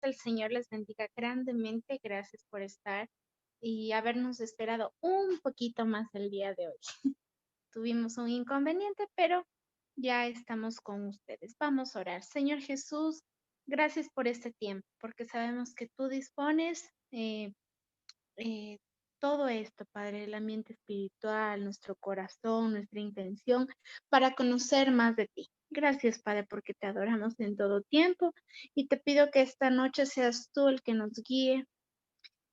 el Señor les bendiga grandemente. Gracias por estar y habernos esperado un poquito más el día de hoy. Tuvimos un inconveniente, pero ya estamos con ustedes. Vamos a orar. Señor Jesús, gracias por este tiempo, porque sabemos que tú dispones eh, todo esto, Padre, el ambiente espiritual, nuestro corazón, nuestra intención, para conocer más de ti. Gracias, Padre, porque te adoramos en todo tiempo y te pido que esta noche seas tú el que nos guíe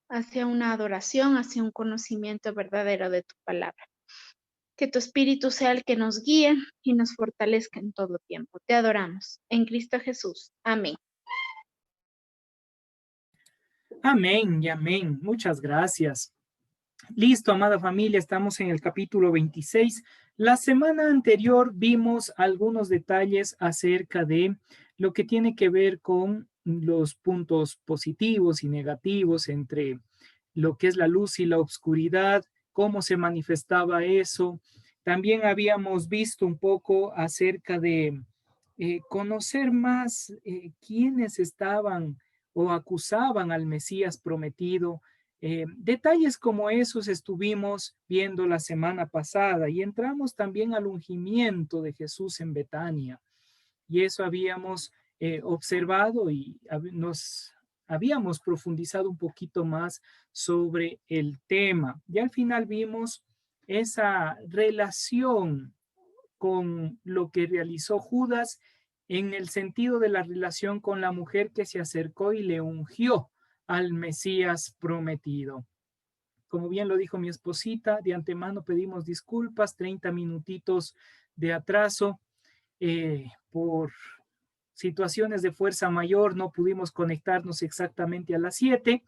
hacia una adoración, hacia un conocimiento verdadero de tu palabra. Que tu espíritu sea el que nos guíe y nos fortalezca en todo tiempo. Te adoramos. En Cristo Jesús. Amén. Amén y amén. Muchas gracias. Listo, amada familia, estamos en el capítulo 26. La semana anterior vimos algunos detalles acerca de lo que tiene que ver con los puntos positivos y negativos entre lo que es la luz y la oscuridad, cómo se manifestaba eso. También habíamos visto un poco acerca de conocer más quiénes estaban o acusaban al Mesías prometido. Detalles como esos estuvimos viendo la semana pasada y entramos también al ungimiento de Jesús en Betania. Y eso habíamos observado y nos habíamos profundizado un poquito más sobre el tema. Y al final vimos esa relación con lo que realizó Judas en el sentido de la relación con la mujer que se acercó y le ungió al Mesías prometido. Como bien lo dijo mi esposita, de antemano pedimos disculpas, 30 minutitos de atraso por situaciones de fuerza mayor, no pudimos conectarnos exactamente a las 7,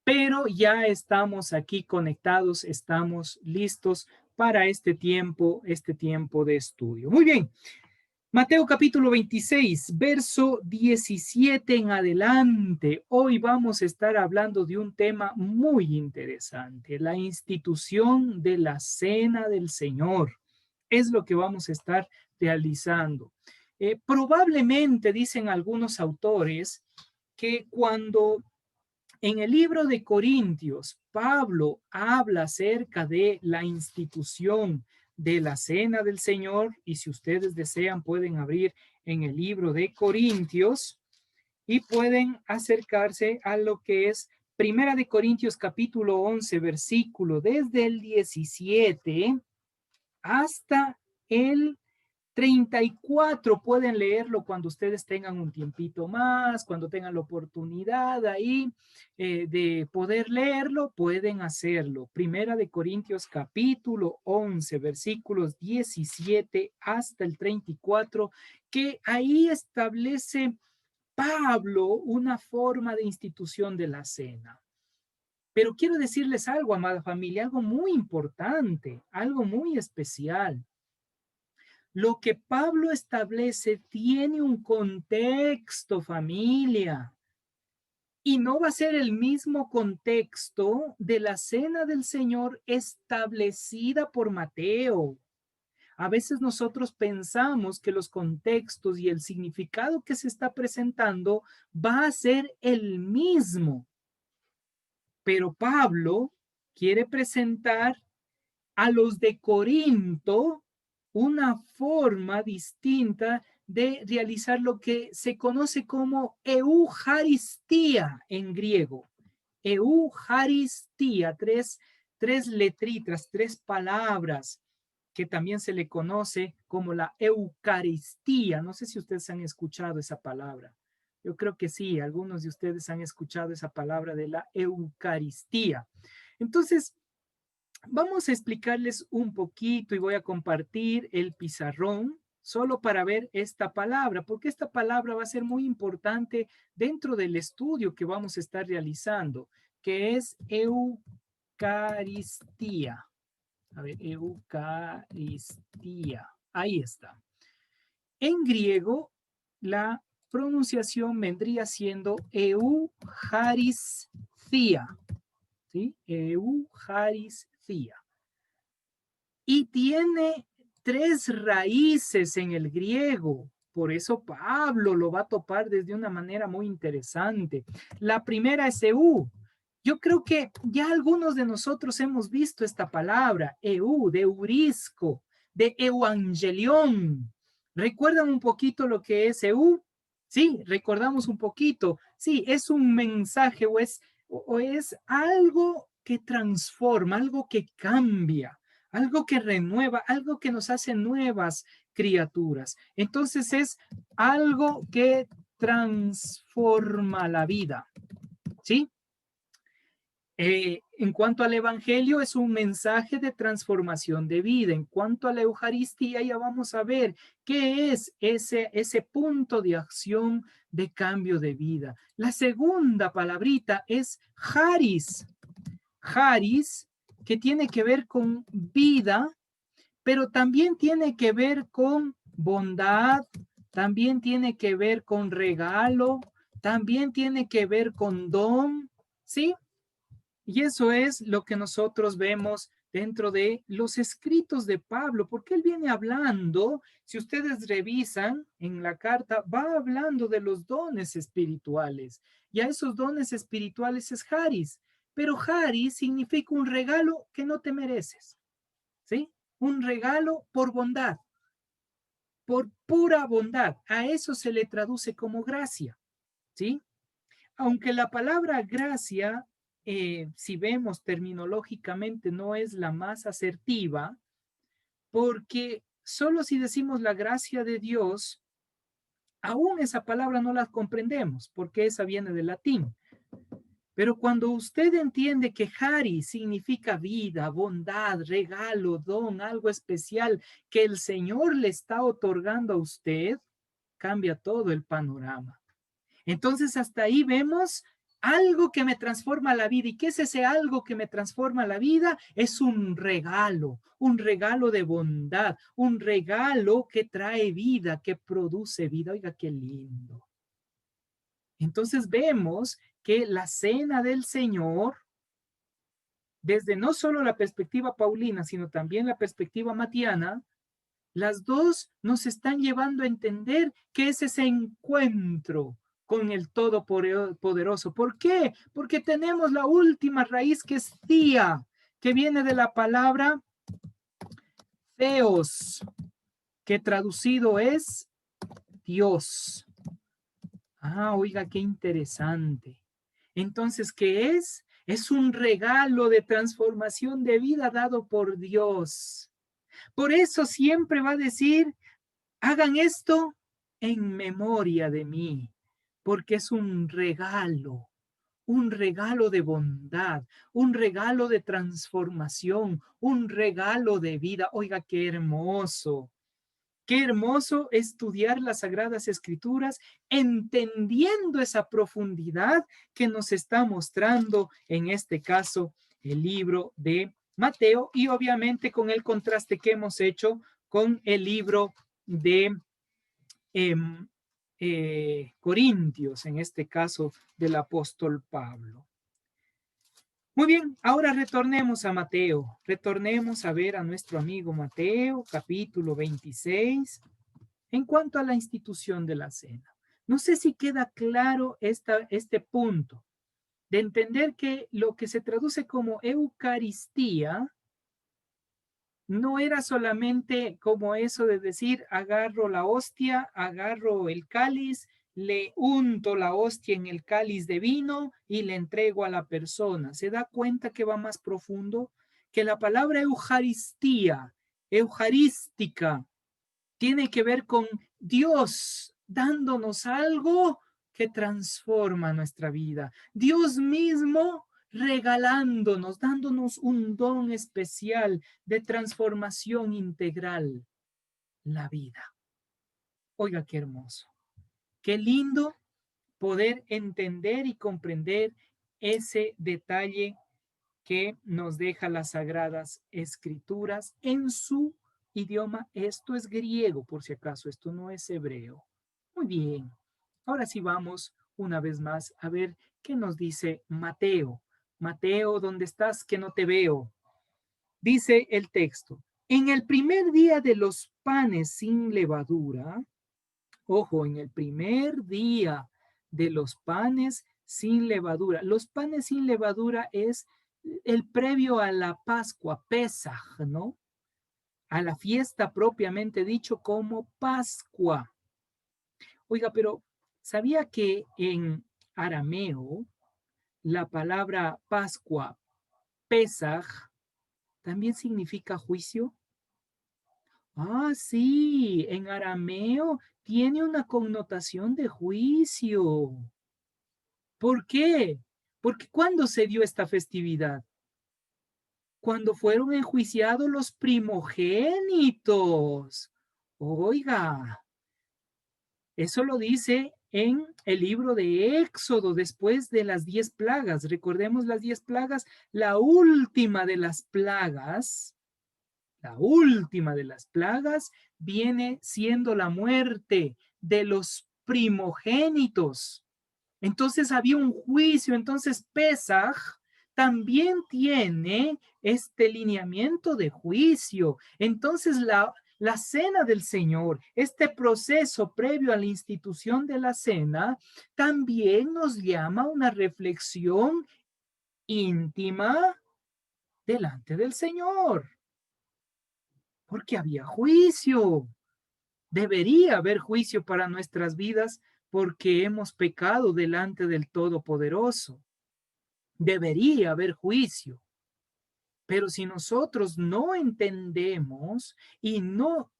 pero ya estamos aquí conectados, estamos listos para este tiempo de estudio. Muy bien, Mateo capítulo 26, verso 17 en adelante. Hoy vamos a estar hablando de un tema muy interesante, la institución de la Cena del Señor. Es lo que vamos a estar realizando. Probablemente, dicen algunos autores, que cuando en el libro de Corintios Pablo habla acerca de la institución de la Cena del Señor, y si ustedes desean pueden abrir en el libro de Corintios y pueden acercarse a lo que es Primera de Corintios capítulo 11, versículo desde el 17 hasta el 34. Pueden leerlo cuando ustedes tengan un tiempito más, cuando tengan la oportunidad ahí de poder leerlo, pueden hacerlo. Primera de Corintios capítulo 11, versículos 17 hasta el 34, que ahí establece Pablo una forma de institución de la cena. Pero quiero decirles algo, amada familia, algo muy importante, algo muy especial. Lo que Pablo establece tiene un contexto, familia, y no va a ser el mismo contexto de la cena del Señor establecida por Mateo. A veces nosotros pensamos que los contextos y el significado que se está presentando va a ser el mismo, pero Pablo quiere presentar a los de Corinto una forma distinta de realizar lo que se conoce como eujaristía en griego. Eujaristía, tres letritas, tres palabras que también se le conoce como la Eucaristía. No sé si ustedes han escuchado esa palabra. Yo creo que sí, algunos de ustedes han escuchado esa palabra de la Eucaristía. Entonces, vamos a explicarles un poquito y voy a compartir el pizarrón solo para ver esta palabra, porque esta palabra va a ser muy importante dentro del estudio que vamos a estar realizando, que es Eucaristía. A ver, Eucaristía. Ahí está. En griego, la pronunciación vendría siendo Eujaristía. ¿Sí? Eujaristía. Y tiene tres raíces en el griego. Por eso Pablo lo va a topar desde una manera muy interesante. La primera es EU. Yo creo que ya algunos de nosotros hemos visto esta palabra, EU, de eurisco, de evangelión. ¿Recuerdan un poquito lo que es EU? Sí, recordamos un poquito. Sí, es un mensaje o es algo que transforma, algo que cambia, algo que renueva, algo que nos hace nuevas criaturas. Entonces es algo que transforma la vida, ¿sí? En cuanto al Evangelio, es un mensaje de transformación de vida. En cuanto a la Eucaristía, ya vamos a ver qué es ese punto de acción de cambio de vida. La segunda palabrita es Haris. Haris, que tiene que ver con vida, pero también tiene que ver con bondad, también tiene que ver con regalo, también tiene que ver con don, ¿sí? Y eso es lo que nosotros vemos dentro de los escritos de Pablo, porque él viene hablando, si ustedes revisan en la carta, va hablando de los dones espirituales. Y a esos dones espirituales es Haris, pero Haris significa un regalo que no te mereces, ¿sí? Un regalo por bondad, por pura bondad. A eso se le traduce como gracia, ¿sí? Aunque la palabra gracia, si vemos terminológicamente, no es la más asertiva, porque solo si decimos la gracia de Dios, aún esa palabra no la comprendemos, porque esa viene del latín. Pero cuando usted entiende que Hari significa vida, bondad, regalo, don, algo especial que el Señor le está otorgando a usted, cambia todo el panorama. Entonces, hasta ahí vemos algo que me transforma la vida. ¿Y qué es ese algo que me transforma la vida? Es un regalo de bondad, un regalo que trae vida, que produce vida. Oiga, qué lindo. Entonces vemos que la cena del Señor, desde no solo la perspectiva paulina, sino también la perspectiva matiana, las dos nos están llevando a entender que es ese encuentro con el Todopoderoso. ¿Por qué? Porque tenemos la última raíz que es tía, que viene de la palabra Theos, que traducido es Dios. Ah, oiga, qué interesante. Entonces, ¿qué es? Es un regalo de transformación de vida dado por Dios. Por eso siempre va a decir, hagan esto en memoria de mí, porque es un regalo de bondad, un regalo de transformación, un regalo de vida. Oiga, qué hermoso. Qué hermoso estudiar las Sagradas Escrituras, entendiendo esa profundidad que nos está mostrando, en este caso, el libro de Mateo, y obviamente con el contraste que hemos hecho con el libro de Corintios, en este caso del apóstol Pablo. Muy bien, ahora retornemos a Mateo, retornemos a ver a nuestro amigo Mateo, capítulo 26, en cuanto a la institución de la cena. No sé si queda claro este punto de entender que lo que se traduce como Eucaristía no era solamente como eso de decir, agarro la hostia, agarro el cáliz, le unto la hostia en el cáliz de vino y le entrego a la persona. ¿Se da cuenta que va más profundo? Que la palabra Eucaristía, eucarística, tiene que ver con Dios dándonos algo que transforma nuestra vida. Dios mismo regalándonos, dándonos un don especial de transformación integral, la vida. Oiga, qué hermoso. Qué lindo poder entender y comprender ese detalle que nos deja las Sagradas Escrituras en su idioma. Esto es griego, por si acaso, esto no es hebreo. Muy bien, ahora sí vamos una vez más a ver qué nos dice Mateo. Mateo, ¿dónde estás? Que no te veo. Dice el texto, en el primer día de los panes sin levadura, Ojo, en el primer día de los panes sin levadura. Los panes sin levadura es el previo a la Pascua, Pesaj, ¿no? A la fiesta propiamente dicho como Pascua. Oiga, pero ¿sabía que en arameo la palabra Pascua, Pesaj, también significa juicio? Ah, sí, en arameo tiene una connotación de juicio. ¿Por qué? Porque ¿cuándo se dio esta festividad? Cuando fueron enjuiciados los primogénitos. Oiga, eso lo dice en el libro de Éxodo, después de las 10 plagas. Recordemos las 10 plagas, la última de las plagas viene siendo la muerte de los primogénitos. Entonces había un juicio, entonces Pesaj también tiene este lineamiento de juicio. Entonces la cena del Señor, este proceso previo a la institución de la cena, también nos llama a una reflexión íntima delante del Señor, porque había juicio. Debería haber juicio para nuestras vidas porque hemos pecado delante del Todopoderoso. Debería haber juicio. Pero si nosotros no entendemos y no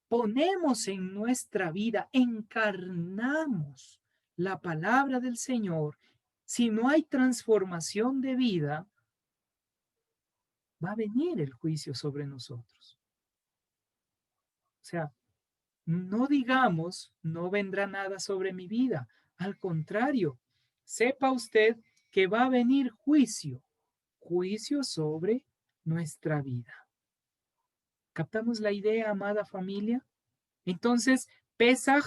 ponemos en nuestra vida, encarnamos la palabra del Señor, si no hay transformación de vida, va a venir el juicio sobre nosotros. O sea, no digamos, no vendrá nada sobre mi vida. Al contrario, sepa usted que va a venir juicio, juicio sobre nuestra vida. ¿Captamos la idea, amada familia? Entonces, Pesaj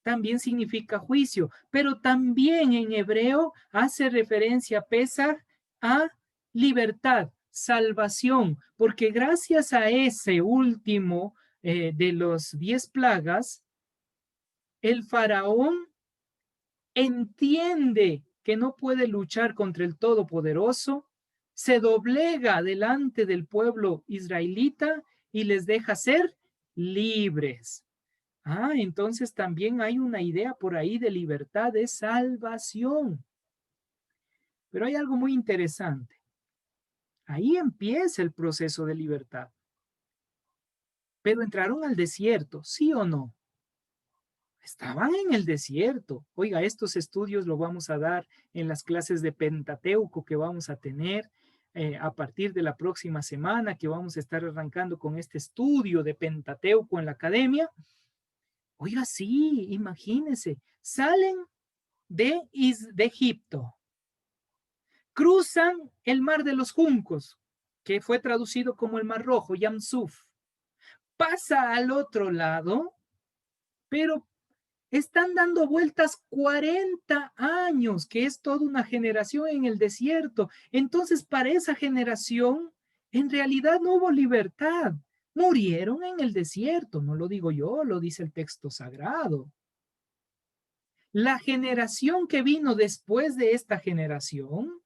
también significa juicio, pero también en hebreo hace referencia Pesaj a libertad, salvación, porque gracias a ese último de los 10 plagas, el faraón entiende que no puede luchar contra el Todopoderoso, se doblega delante del pueblo israelita y les deja ser libres. Ah, entonces también hay una idea por ahí de libertad, de salvación. Pero hay algo muy interesante. Ahí empieza el proceso de libertad. Pero entraron al desierto, ¿sí o no? Estaban en el desierto. Oiga, estos estudios lo vamos a dar en las clases de Pentateuco que vamos a tener a partir de la próxima semana, que vamos a estar arrancando con este estudio de Pentateuco en la academia. Oiga, sí, imagínense, salen de Egipto, cruzan el mar de los juncos, que fue traducido como el Mar Rojo, Yamsuf, pasa al otro lado, pero están dando vueltas 40 años, que es toda una generación en el desierto. Entonces, para esa generación, en realidad no hubo libertad. Murieron en el desierto, no lo digo yo, lo dice el texto sagrado. La generación que vino después de esta generación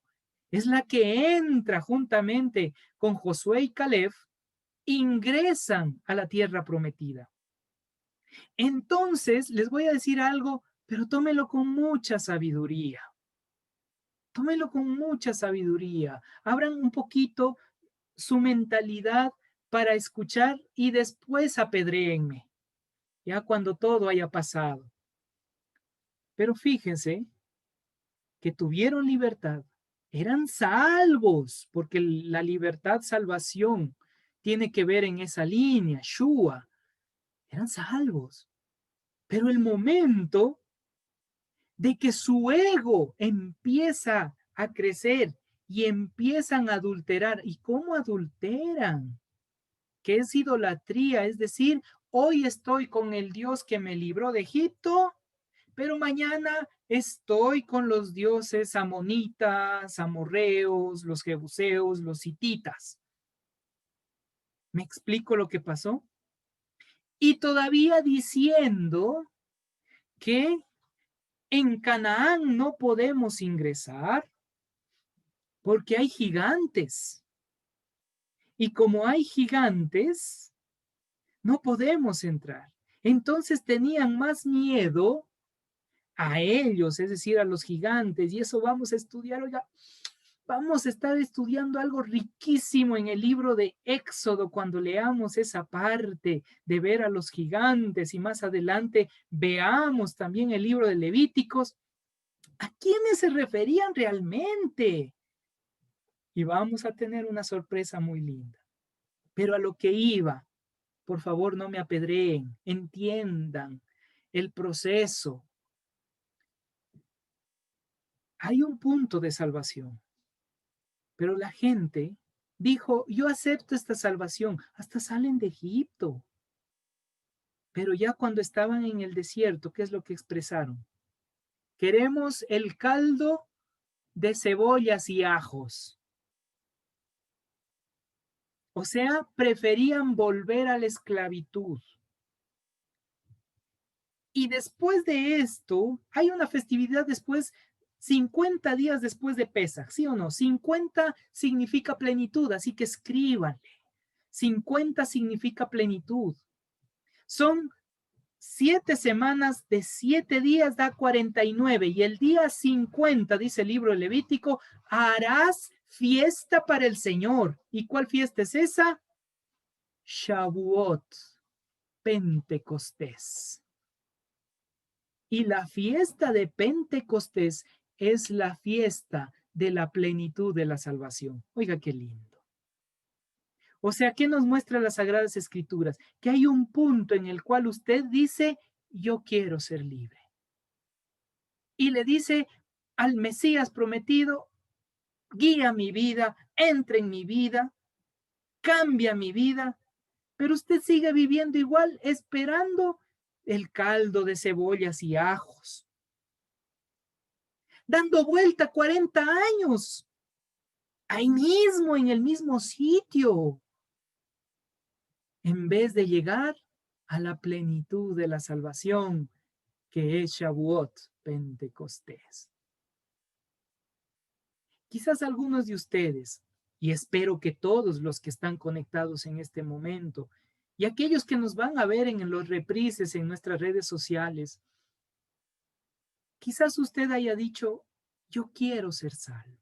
es la que entra juntamente con Josué y Caleb, ingresan a la tierra prometida. Entonces, les voy a decir algo, pero tómelo con mucha sabiduría. Tómelo con mucha sabiduría. Abran un poquito su mentalidad para escuchar y después apedréenme, ya cuando todo haya pasado. Pero fíjense que tuvieron libertad, eran salvos, porque la libertad, salvación, tiene que ver en esa línea, Shua, eran salvos. Pero el momento de que su ego empieza a crecer y empiezan a adulterar, ¿y cómo adulteran? ¿Qué es idolatría? Es decir, hoy estoy con el Dios que me libró de Egipto, pero mañana estoy con los dioses amonitas, amorreos, los jebuseos, los hititas. ¿Me explico lo que pasó? Y todavía diciendo que en Canaán no podemos ingresar porque hay gigantes. Y como hay gigantes, no podemos entrar. Entonces tenían más miedo a ellos, es decir, a los gigantes. Y eso vamos a estudiar, oiga, vamos a estar estudiando algo riquísimo en el libro de Éxodo cuando leamos esa parte de ver a los gigantes y más adelante veamos también el libro de Levíticos. ¿A quiénes se referían realmente? Y vamos a tener una sorpresa muy linda. Pero a lo que iba, por favor no me apedreen, entiendan el proceso. Hay un punto de salvación, pero la gente dijo, yo acepto esta salvación, hasta salen de Egipto. Pero ya cuando estaban en el desierto, ¿qué es lo que expresaron? Queremos el caldo de cebollas y ajos. O sea, preferían volver a la esclavitud. Y después de esto, hay una festividad después, 50 días después de Pesaj, ¿sí o no? 50 significa plenitud, así que escríbanle. 50 significa plenitud. Son 7 semanas de 7 días da 49 y el día 50, dice el libro Levítico, harás fiesta para el Señor. ¿Y cuál fiesta es esa? Shavuot, Pentecostés. Y la fiesta de Pentecostés es la fiesta de la plenitud de la salvación. Oiga, qué lindo. O sea, ¿qué nos muestra las Sagradas Escrituras? Que hay un punto en el cual usted dice, yo quiero ser libre. Y le dice al Mesías prometido, guía mi vida, entra en mi vida, cambia mi vida, pero usted sigue viviendo igual, esperando el caldo de cebollas y ajos, dando vuelta 40 años, ahí mismo, en el mismo sitio, en vez de llegar a la plenitud de la salvación, que es Shavuot, Pentecostés. Quizás algunos de ustedes, y espero que todos los que están conectados en este momento, y aquellos que nos van a ver en los reprises en nuestras redes sociales, quizás usted haya dicho, yo quiero ser salvo,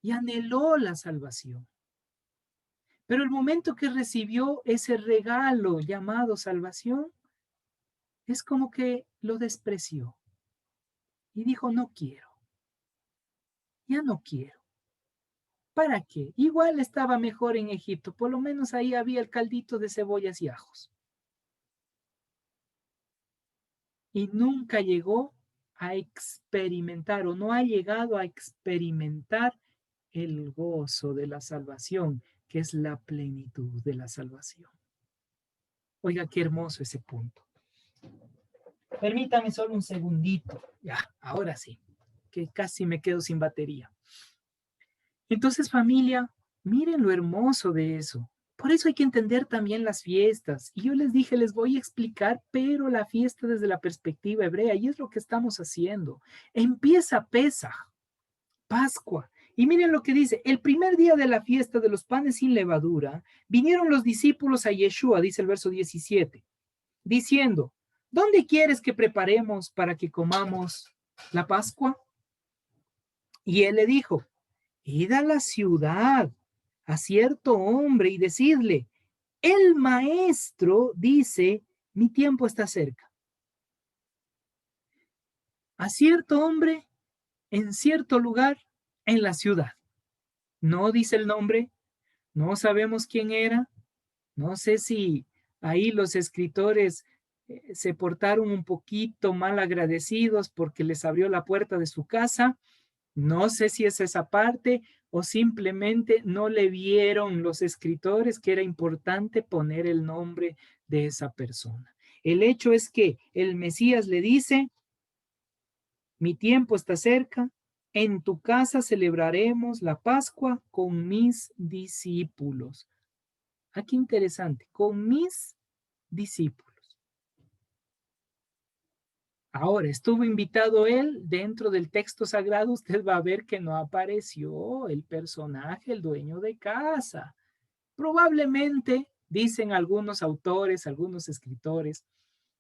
y anheló la salvación. Pero el momento que recibió ese regalo llamado salvación, es como que lo despreció y dijo, no quiero, ya no quiero. ¿Para qué? Igual estaba mejor en Egipto, por lo menos ahí había el caldito de cebollas y ajos. Y nunca llegó a experimentar o no ha llegado a experimentar el gozo de la salvación, que es la plenitud de la salvación. Oiga, qué hermoso ese punto. Permítame solo un segundito. Ya, ahora sí, que casi me quedo sin batería. Entonces, familia, miren lo hermoso de eso. Por eso hay que entender también las fiestas. Y yo les dije, les voy a explicar, pero la fiesta desde la perspectiva hebrea, y es lo que estamos haciendo. Empieza Pesaj, Pascua. Y miren lo que dice, el primer día de la fiesta de los panes sin levadura, vinieron los discípulos a Yeshua, dice el verso 17, diciendo, ¿dónde quieres que preparemos para que comamos la Pascua? Y él le dijo, id a la ciudad, a cierto hombre y decidle, el maestro dice, mi tiempo está cerca. A cierto hombre, en cierto lugar, en la ciudad. No dice el nombre, no sabemos quién era, no sé si ahí los escritores se portaron un poquito mal agradecidos porque les abrió la puerta de su casa. No sé si es esa parte o simplemente no le vieron los escritores que era importante poner el nombre de esa persona. El hecho es que el Mesías le dice, mi tiempo está cerca, en tu casa celebraremos la Pascua con mis discípulos. Aquí interesante, con mis discípulos. Ahora, estuvo invitado él, dentro del texto sagrado usted va a ver que no apareció el personaje, el dueño de casa. Probablemente, dicen algunos autores, algunos escritores,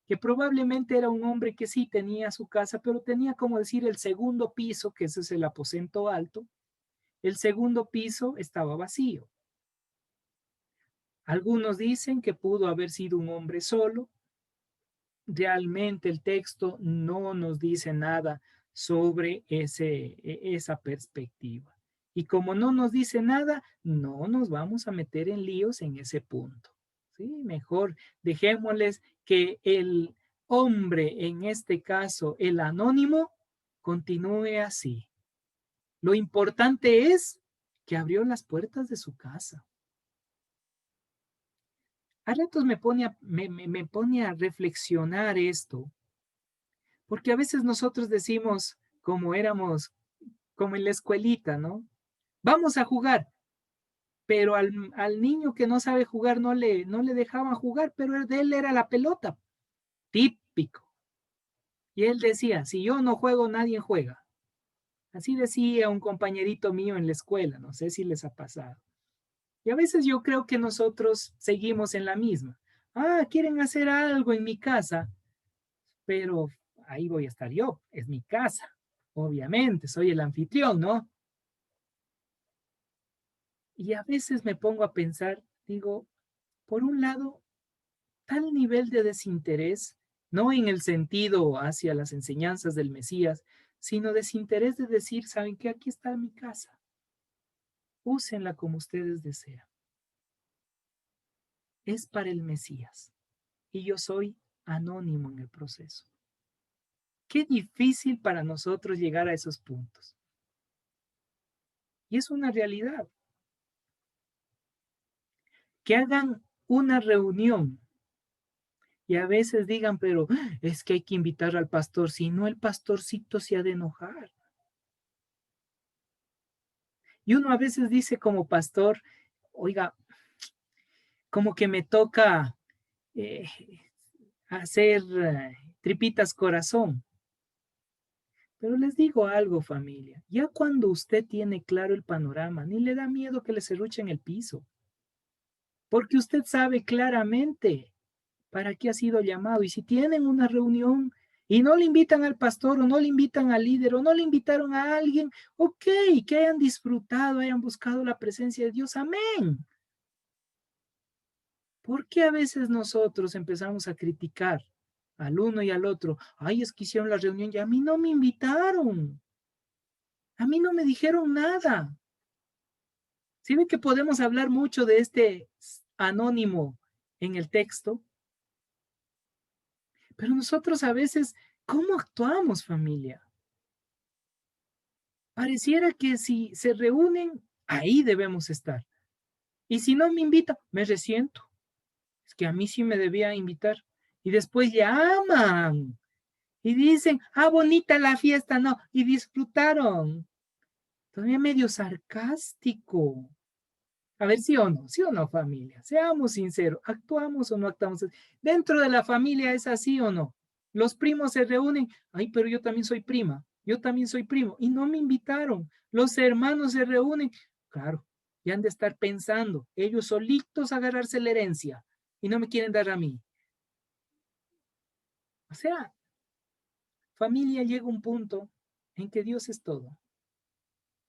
que probablemente era un hombre que sí tenía su casa, pero tenía, como decir, el segundo piso, que ese es el aposento alto. El segundo piso estaba vacío. Algunos dicen que pudo haber sido un hombre solo. Realmente el texto no nos dice nada sobre esa perspectiva. Y como no nos dice nada, no nos vamos a meter en líos en ese punto. ¿Sí? Mejor dejémosles que el hombre, en este caso el anónimo, continúe así. Lo importante es que abrió las puertas de su casa. A ratos me pone a reflexionar esto, porque a veces nosotros decimos, como éramos, como en la escuelita, ¿no? Vamos a jugar, pero al niño que no sabe jugar no le dejaban jugar, pero de él era la pelota, típico. Y él decía, si yo no juego, nadie juega. Así decía un compañerito mío en la escuela, no sé si les ha pasado. Y a veces yo creo que nosotros seguimos en la misma. Ah, quieren hacer algo en mi casa, pero ahí voy a estar yo, es mi casa. Obviamente, soy el anfitrión, ¿no? Y a veces me pongo a pensar, digo, por un lado, tal nivel de desinterés, no en el sentido hacia las enseñanzas del Mesías, sino desinterés de decir, ¿saben qué? Aquí está mi casa. Úsenla como ustedes desean. Es para el Mesías. Y yo soy anónimo en el proceso. Qué difícil para nosotros llegar a esos puntos. Y es una realidad. Que hagan una reunión y a veces digan, pero es que hay que invitar al pastor, si no el pastorcito se ha de enojar. Y uno a veces dice como pastor, oiga, como que me toca eh, hacer tripitas corazón. Pero les digo algo, familia, ya cuando usted tiene claro el panorama, ni le da miedo que le serruchen el piso, porque usted sabe claramente para qué ha sido llamado. Y si tienen una reunión y no le invitan al pastor o no le invitan al líder o no le invitaron a alguien, ok, que hayan disfrutado, hayan buscado la presencia de Dios, amén. ¿Por qué a veces nosotros empezamos a criticar al uno y al otro? Ay, es que hicieron la reunión y a mí no me invitaron, a mí no me dijeron nada. ¿Sí ven que podemos hablar mucho de este anónimo en el texto? Pero nosotros a veces, ¿cómo actuamos, familia? Pareciera que si se reúnen, ahí debemos estar. Y si no me invita, me resiento. Es que a mí sí me debía invitar. Y después llaman y dicen, ah, bonita la fiesta, no, y disfrutaron. Todavía medio sarcástico. A ver, sí o no, familia. Seamos sinceros, ¿actuamos o no actuamos? Dentro de la familia es así o no. Los primos se reúnen, ay, pero yo también soy prima, yo también soy primo, y no me invitaron. Los hermanos se reúnen, claro, y han de estar pensando, ellos solitos agarrarse la herencia y no me quieren dar a mí. O sea, familia llega un punto en que Dios es todo.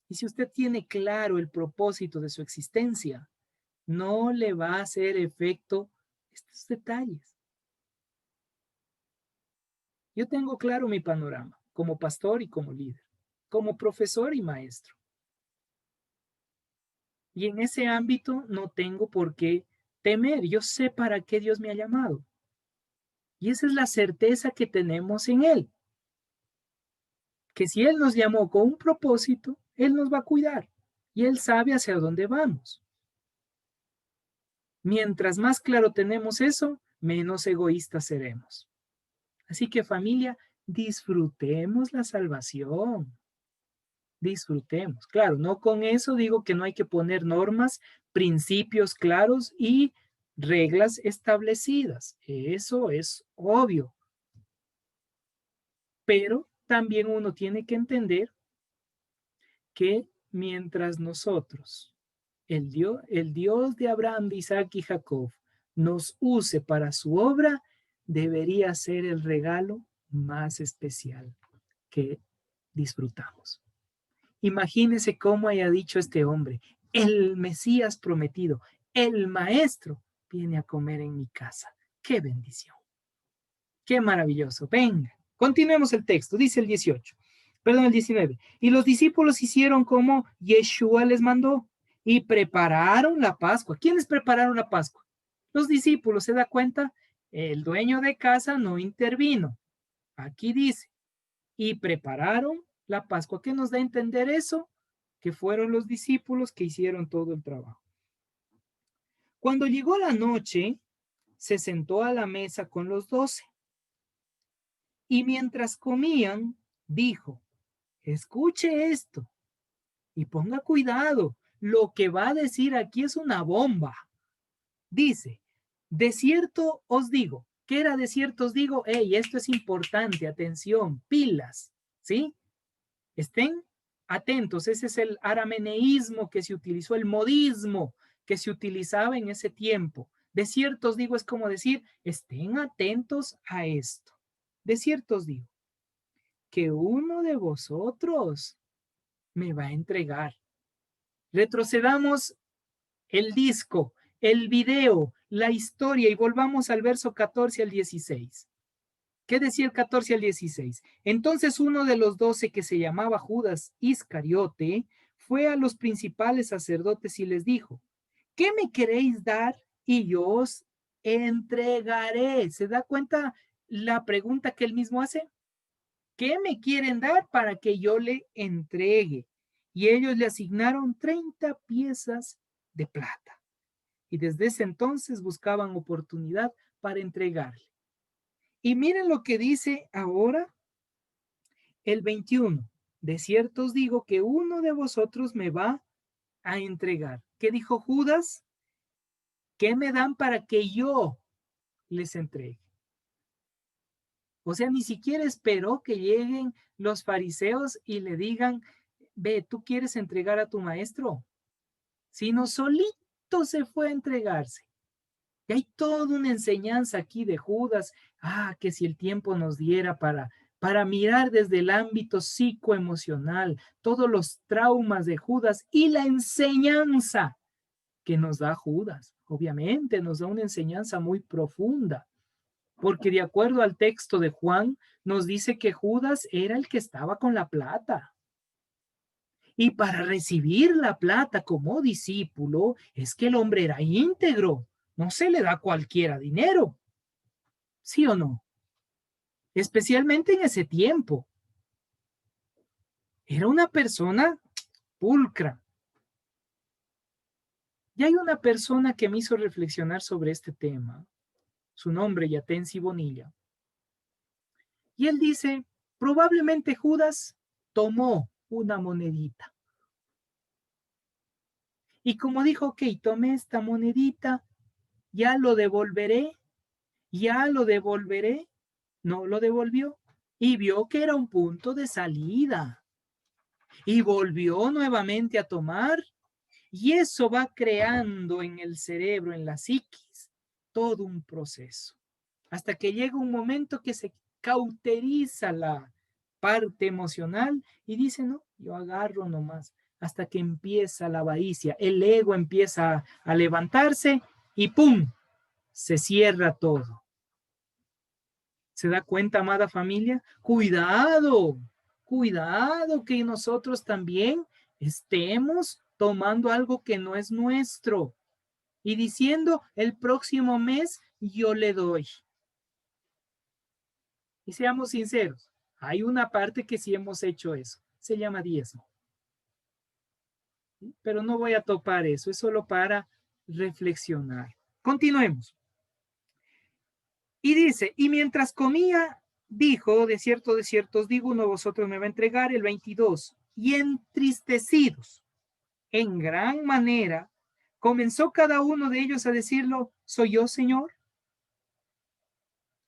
Y si usted tiene claro el propósito de su existencia, no le va a hacer efecto estos detalles. Yo tengo claro mi panorama como pastor y como líder, como profesor y maestro. Y en ese ámbito no tengo por qué temer. Yo sé para qué Dios me ha llamado. Y esa es la certeza que tenemos en Él. Que si Él nos llamó con un propósito, Él nos va a cuidar. Y Él sabe hacia dónde vamos. Mientras más claro tenemos eso, menos egoístas seremos. Así que familia, disfrutemos la salvación. Disfrutemos. Claro, no con eso digo que no hay que poner normas, principios claros y reglas establecidas. Eso es obvio. Pero también uno tiene que entender que mientras nosotros, el Dios de Abraham, de Isaac y Jacob, nos use para su obra, debería ser el regalo más especial que disfrutamos. Imagínese cómo haya dicho este hombre, el Mesías prometido, el Maestro, viene a comer en mi casa. ¡Qué bendición! ¡Qué maravilloso! Venga, continuemos el texto, dice el 18, perdón, el 19. Y los discípulos hicieron como Yeshua les mandó y prepararon la Pascua. ¿Quiénes prepararon la Pascua? Los discípulos, ¿se da cuenta? El dueño de casa no intervino. Aquí dice, y prepararon la Pascua. ¿Qué nos da a entender eso? Que fueron los discípulos que hicieron todo el trabajo. Cuando llegó la noche, se sentó a la mesa con los 12. Y mientras comían, dijo, escuche esto y ponga cuidado. Lo que va a decir aquí es una bomba. Dice, de cierto os digo, ¿qué era de cierto os digo? Hey, esto es importante, atención, pilas, ¿sí? Estén atentos, ese es el arameneísmo que se utilizó, el modismo que se utilizaba en ese tiempo. De cierto os digo es como decir, estén atentos a esto. De cierto os digo, que uno de vosotros me va a entregar. Retrocedamos el disco, el video, la historia y volvamos al verso 14 al 16. ¿Qué decía el 14 al 16? Entonces uno de los 12 que se llamaba Judas Iscariote fue a los principales sacerdotes y les dijo, ¿qué me queréis dar? Y yo os entregaré. ¿Se da cuenta la pregunta que él mismo hace? ¿Qué me quieren dar para que yo le entregue? Y ellos le asignaron 30 piezas de plata. Y desde ese entonces buscaban oportunidad para entregarle. Y miren lo que dice ahora el 21. De cierto os digo que uno de vosotros me va a entregar. ¿Qué dijo Judas? ¿Qué me dan para que yo les entregue? O sea, ni siquiera esperó que lleguen los fariseos y le digan, ve, ¿tú quieres entregar a tu maestro? Sino solito se fue a entregarse. Y hay toda una enseñanza aquí de Judas, que si el tiempo nos diera para mirar desde el ámbito psicoemocional todos los traumas de Judas y la enseñanza que nos da Judas. Obviamente nos da una enseñanza muy profunda, porque de acuerdo al texto de Juan, nos dice que Judas era el que estaba con la plata. Y para recibir la plata como discípulo, es que el hombre era íntegro. No se le da a cualquiera dinero. ¿Sí o no? Especialmente en ese tiempo. Era una persona pulcra. Y hay una persona que me hizo reflexionar sobre este tema. Su nombre, Yatensi Bonilla. Y él dice, probablemente Judas tomó una monedita. Y como dijo, ok, tomé esta monedita, ya lo devolveré, no lo devolvió. Y vio que era un punto de salida. Y volvió nuevamente a tomar. Y eso va creando en el cerebro, en la psiquis, todo un proceso. Hasta que llega un momento que se cauteriza la parte emocional y dice, no, yo agarro nomás, hasta que empieza la avaricia, el ego empieza a levantarse y ¡pum! Se cierra todo. ¿Se da cuenta, amada familia? Cuidado, cuidado que nosotros también estemos tomando algo que no es nuestro y diciendo, el próximo mes yo le doy. Y seamos sinceros, hay una parte que sí hemos hecho eso, se llama diezmo. Pero no voy a topar eso, es solo para reflexionar. Continuemos. Y dice, y mientras comía, dijo, de cierto os digo, uno de vosotros me va a entregar, el 22, y entristecidos en gran manera, comenzó cada uno de ellos a decirlo, ¿soy yo, Señor?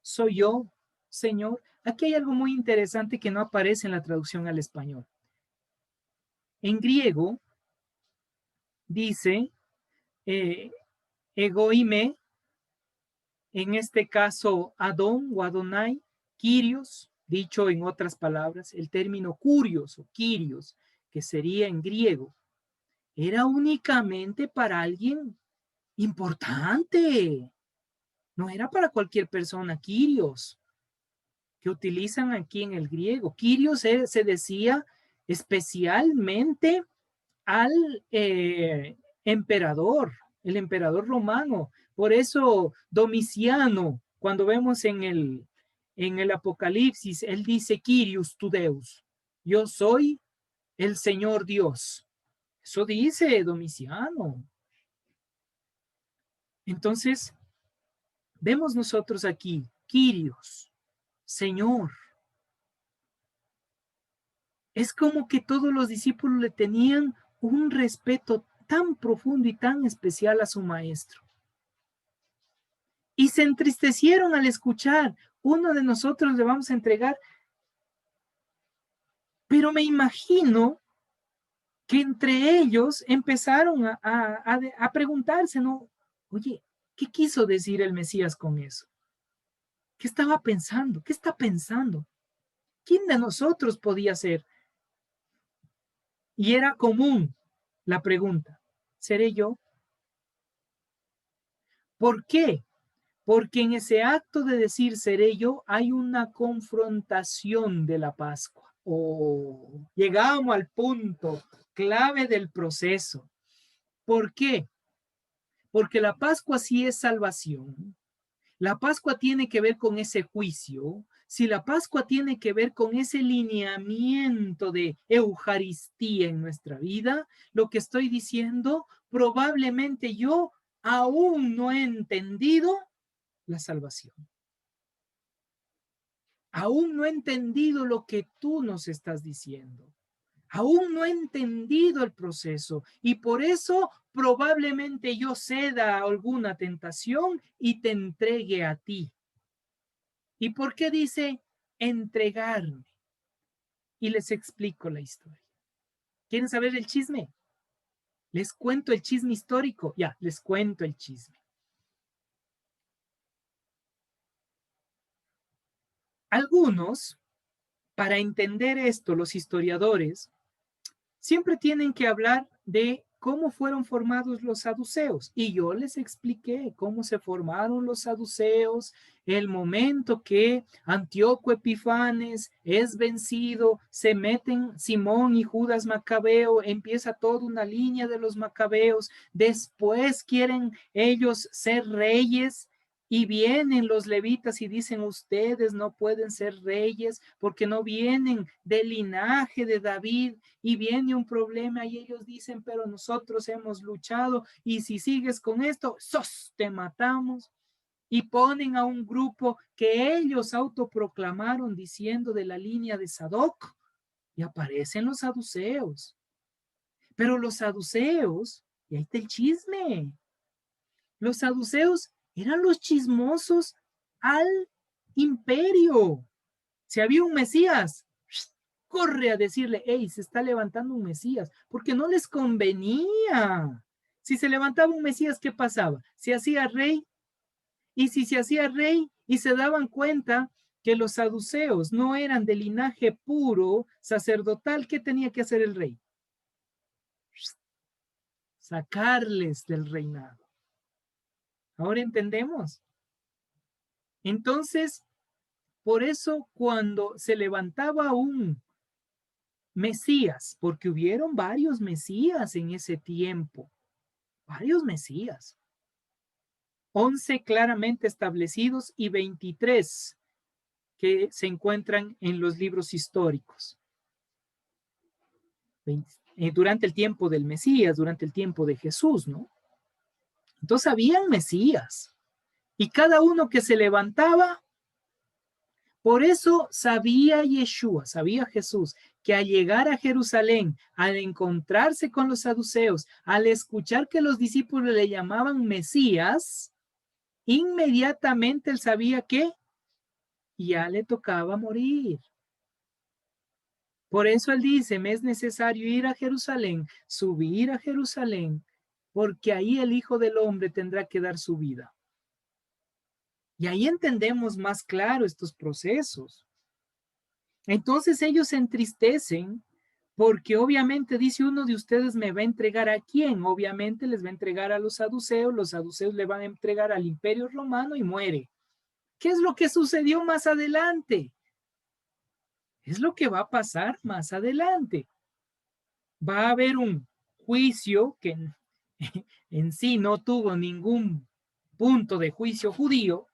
¿Soy yo, Señor? aquí hay algo muy interesante que no aparece en la traducción al español. En griego dice egoime, en este caso Adón o Adonai, Kyrios, dicho en otras palabras, el término curios o Kyrios, que sería en griego, era únicamente para alguien importante. No era para cualquier persona, Kyrios, que utilizan aquí en el griego. Kyrios se decía especialmente al emperador, el emperador romano. Por eso Domiciano, cuando vemos en el Apocalipsis, él dice, Kyrios tu Deus, yo soy el Señor Dios. Eso dice Domiciano. Entonces, vemos nosotros aquí, Kyrios, Señor. Es como que todos los discípulos le tenían un respeto tan profundo y tan especial a su maestro. Y se entristecieron al escuchar, uno de nosotros le vamos a entregar. Pero me imagino que entre ellos empezaron a preguntarse, ¿no? Oye, ¿qué quiso decir el Mesías con eso? ¿Qué estaba pensando? ¿Qué está pensando? ¿Quién de nosotros podía ser? Y era común la pregunta, ¿seré yo? ¿Por qué? Porque en ese acto de decir seré yo hay una confrontación de la Pascua. Oh, llegamos al punto clave del proceso. ¿Por qué? Porque la Pascua sí es salvación. La Pascua tiene que ver con ese juicio. Si la Pascua tiene que ver con ese lineamiento de Eucaristía en nuestra vida, lo que estoy diciendo, probablemente yo aún no he entendido la salvación. Aún no he entendido lo que tú nos estás diciendo. Aún no he entendido el proceso y por eso probablemente yo ceda a alguna tentación y te entregue a ti. ¿Y por qué dice entregarme? Y les explico la historia. ¿Quieren saber el chisme? Les cuento el chisme histórico. Ya, les cuento el chisme. Algunos, para entender esto, los historiadores, siempre tienen que hablar de cómo fueron formados los saduceos. Y yo les expliqué cómo se formaron los saduceos, el momento que Antíoco Epifanes es vencido, se meten Simón y Judas Macabeo, empieza toda una línea de los macabeos, después quieren ellos ser reyes. Y vienen los levitas y dicen, ustedes no pueden ser reyes porque no vienen del linaje de David, y viene un problema y ellos dicen, pero nosotros hemos luchado y si sigues con esto, ¡sos! Te matamos. Y ponen a un grupo que ellos autoproclamaron diciendo de la línea de Sadoc y aparecen los saduceos. Pero los saduceos, y ahí está el chisme, los saduceos eran los chismosos al imperio. Si había un Mesías, corre a decirle, hey, se está levantando un Mesías, porque no les convenía. Si se levantaba un Mesías, ¿qué pasaba? Se hacía rey, y si se hacía rey y se daban cuenta que los saduceos no eran de linaje puro, sacerdotal, ¿qué tenía que hacer el rey? Sacarles del reinado. Ahora entendemos. Entonces, por eso cuando se levantaba un Mesías, porque hubieron varios Mesías en ese tiempo, varios Mesías, 11 claramente establecidos y 23 que se encuentran en los libros históricos. Durante el tiempo del Mesías, durante el tiempo de Jesús, ¿no? Entonces habían Mesías y cada uno que se levantaba, por eso sabía Yeshua, sabía Jesús, que al llegar a Jerusalén, al encontrarse con los saduceos, al escuchar que los discípulos le llamaban Mesías, inmediatamente él sabía que y ya le tocaba morir. Por eso él dice, me es necesario ir a Jerusalén, subir a Jerusalén, porque ahí el Hijo del Hombre tendrá que dar su vida. Y ahí entendemos más claro estos procesos. Entonces ellos se entristecen porque obviamente dice uno de ustedes me va a entregar ¿a quién? Obviamente les va a entregar a los saduceos le van a entregar al Imperio Romano y muere. ¿Qué es lo que sucedió más adelante? Es lo que va a pasar más adelante. Va a haber un juicio que en sí no tuvo ningún punto de juicio judío,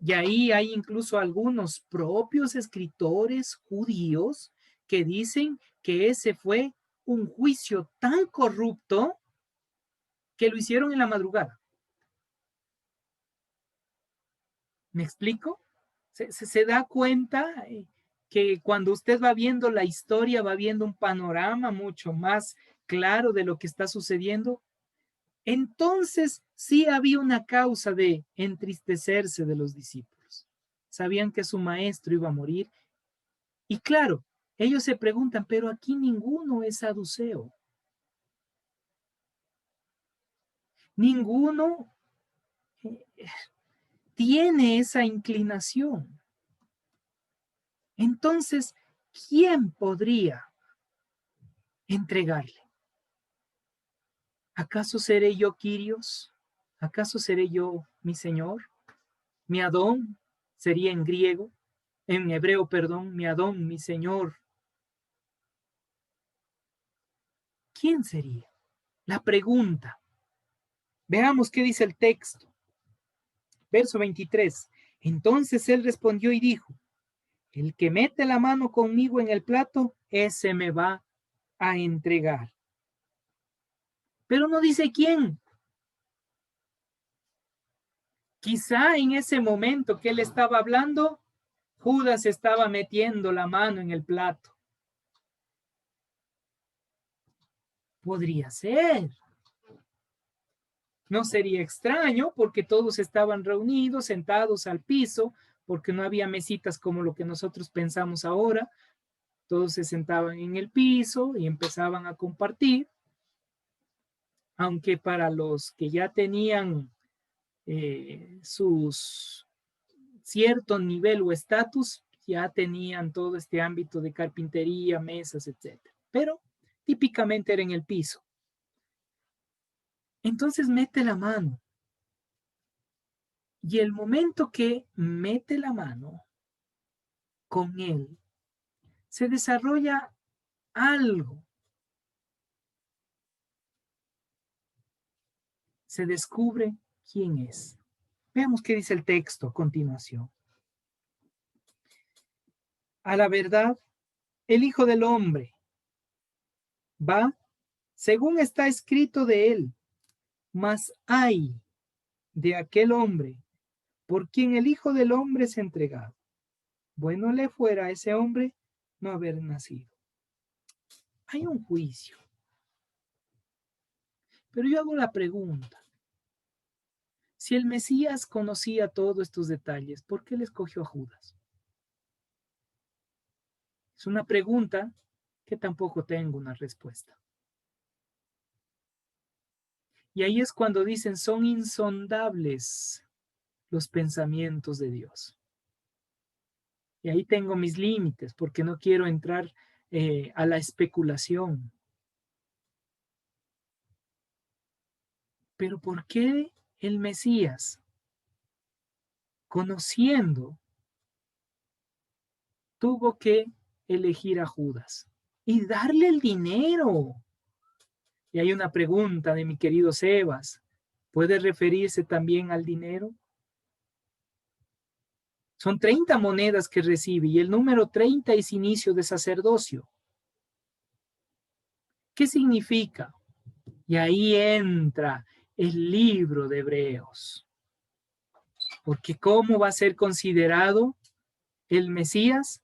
y ahí hay incluso algunos propios escritores judíos que dicen que ese fue un juicio tan corrupto que lo hicieron en la madrugada. ¿Me explico? Se da cuenta que cuando usted va viendo la historia, va viendo un panorama mucho más claro de lo que está sucediendo. Entonces sí había una causa de entristecerse de los discípulos. Sabían que su maestro iba a morir. Y claro, ellos se preguntan, pero aquí ninguno es saduceo. Ninguno tiene esa inclinación. Entonces, ¿quién podría entregarle? ¿Acaso seré yo Kyrios? ¿Acaso seré yo mi Señor? ¿Mi Adón? Sería en griego, en hebreo, perdón, mi Adón, mi Señor. ¿Quién sería? La pregunta. Veamos qué dice el texto. Verso 23. Entonces él respondió y dijo, el que mete la mano conmigo en el plato, ese me va a entregar. Pero no dice quién. Quizá en ese momento que él estaba hablando, Judas estaba metiendo la mano en el plato. Podría ser. No sería extraño porque todos estaban reunidos, sentados al piso, porque no había mesitas como lo que nosotros pensamos ahora. Todos se sentaban en el piso y empezaban a compartir. Aunque para los que ya tenían sus cierto nivel o estatus, ya tenían todo este ámbito de carpintería, mesas, etc. Pero típicamente era en el piso. Entonces mete la mano. Y el momento que mete la mano con él, se desarrolla algo. Se descubre quién es. Veamos qué dice el texto a continuación. A la verdad, el Hijo del Hombre va, según está escrito de él, mas hay de aquel hombre por quien el Hijo del Hombre es entregado. Bueno le fuera a ese hombre no haber nacido. Hay un juicio. Pero yo hago la pregunta. Si el Mesías conocía todos estos detalles, ¿por qué le escogió a Judas? Es una pregunta que tampoco tengo una respuesta. Y ahí es cuando dicen, son insondables los pensamientos de Dios. Y ahí tengo mis límites, porque no quiero entrar a la especulación. Pero ¿por qué el Mesías, conociendo, tuvo que elegir a Judas y darle el dinero? Y hay una pregunta de mi querido Sebas. ¿Puede referirse también al dinero? Son 30 monedas que recibe y el número 30 es inicio de sacerdocio. ¿Qué significa? Y ahí entra el libro de Hebreos. Porque ¿cómo va a ser considerado el Mesías?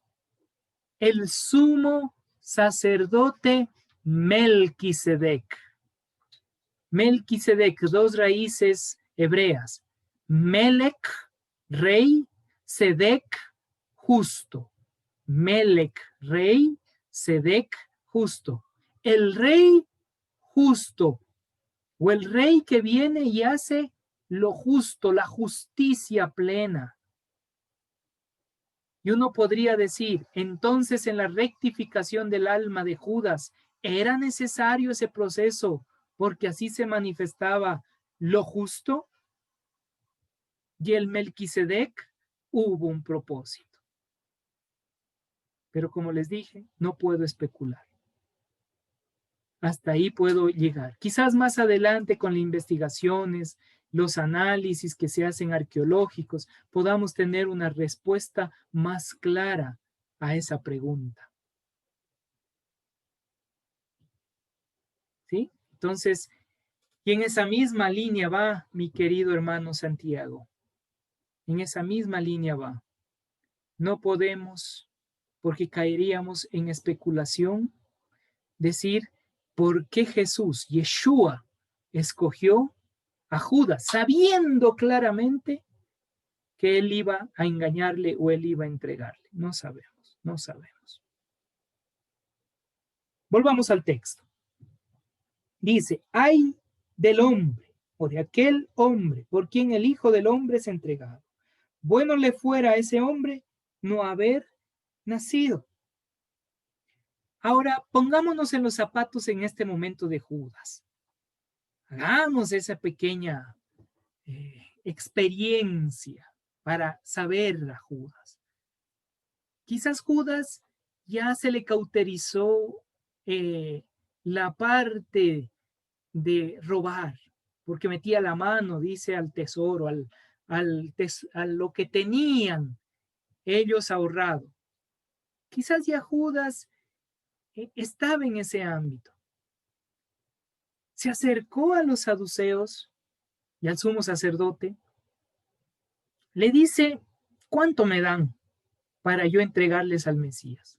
El sumo sacerdote Melquisedec. Melquisedec, dos raíces hebreas. Melech, rey, Sedec, justo. Melec, rey, Sedec, justo. El rey justo, o el rey que viene y hace lo justo, la justicia plena. Y uno podría decir, entonces en la rectificación del alma de Judas, ¿era necesario ese proceso porque así se manifestaba lo justo? Y el Melquisedec hubo un propósito. Pero como les dije, no puedo especular. Hasta ahí puedo llegar. Quizás más adelante con las investigaciones, los análisis que se hacen arqueológicos, podamos tener una respuesta más clara a esa pregunta. ¿Sí? Entonces, y en esa misma línea va mi querido hermano Santiago. En esa misma línea va. No podemos, porque caeríamos en especulación, decir por qué Jesús, Yeshua, escogió a Judas, sabiendo claramente que él iba a engañarle o él iba a entregarle. No sabemos, no sabemos. Volvamos al texto. Dice, ay del hombre o de aquel hombre por quien el Hijo del Hombre es entregado. Bueno le fuera a ese hombre no haber nacido. Ahora, pongámonos en los zapatos en este momento de Judas. Hagamos esa pequeña experiencia para saber a Judas. Quizás Judas ya se le cauterizó la parte de robar, porque metía la mano, dice, al tesoro, a lo que tenían ellos ahorrado. Quizás ya Judas estaba en ese ámbito. Se acercó a los saduceos y al sumo sacerdote. Le dice, ¿cuánto me dan para yo entregarles al Mesías?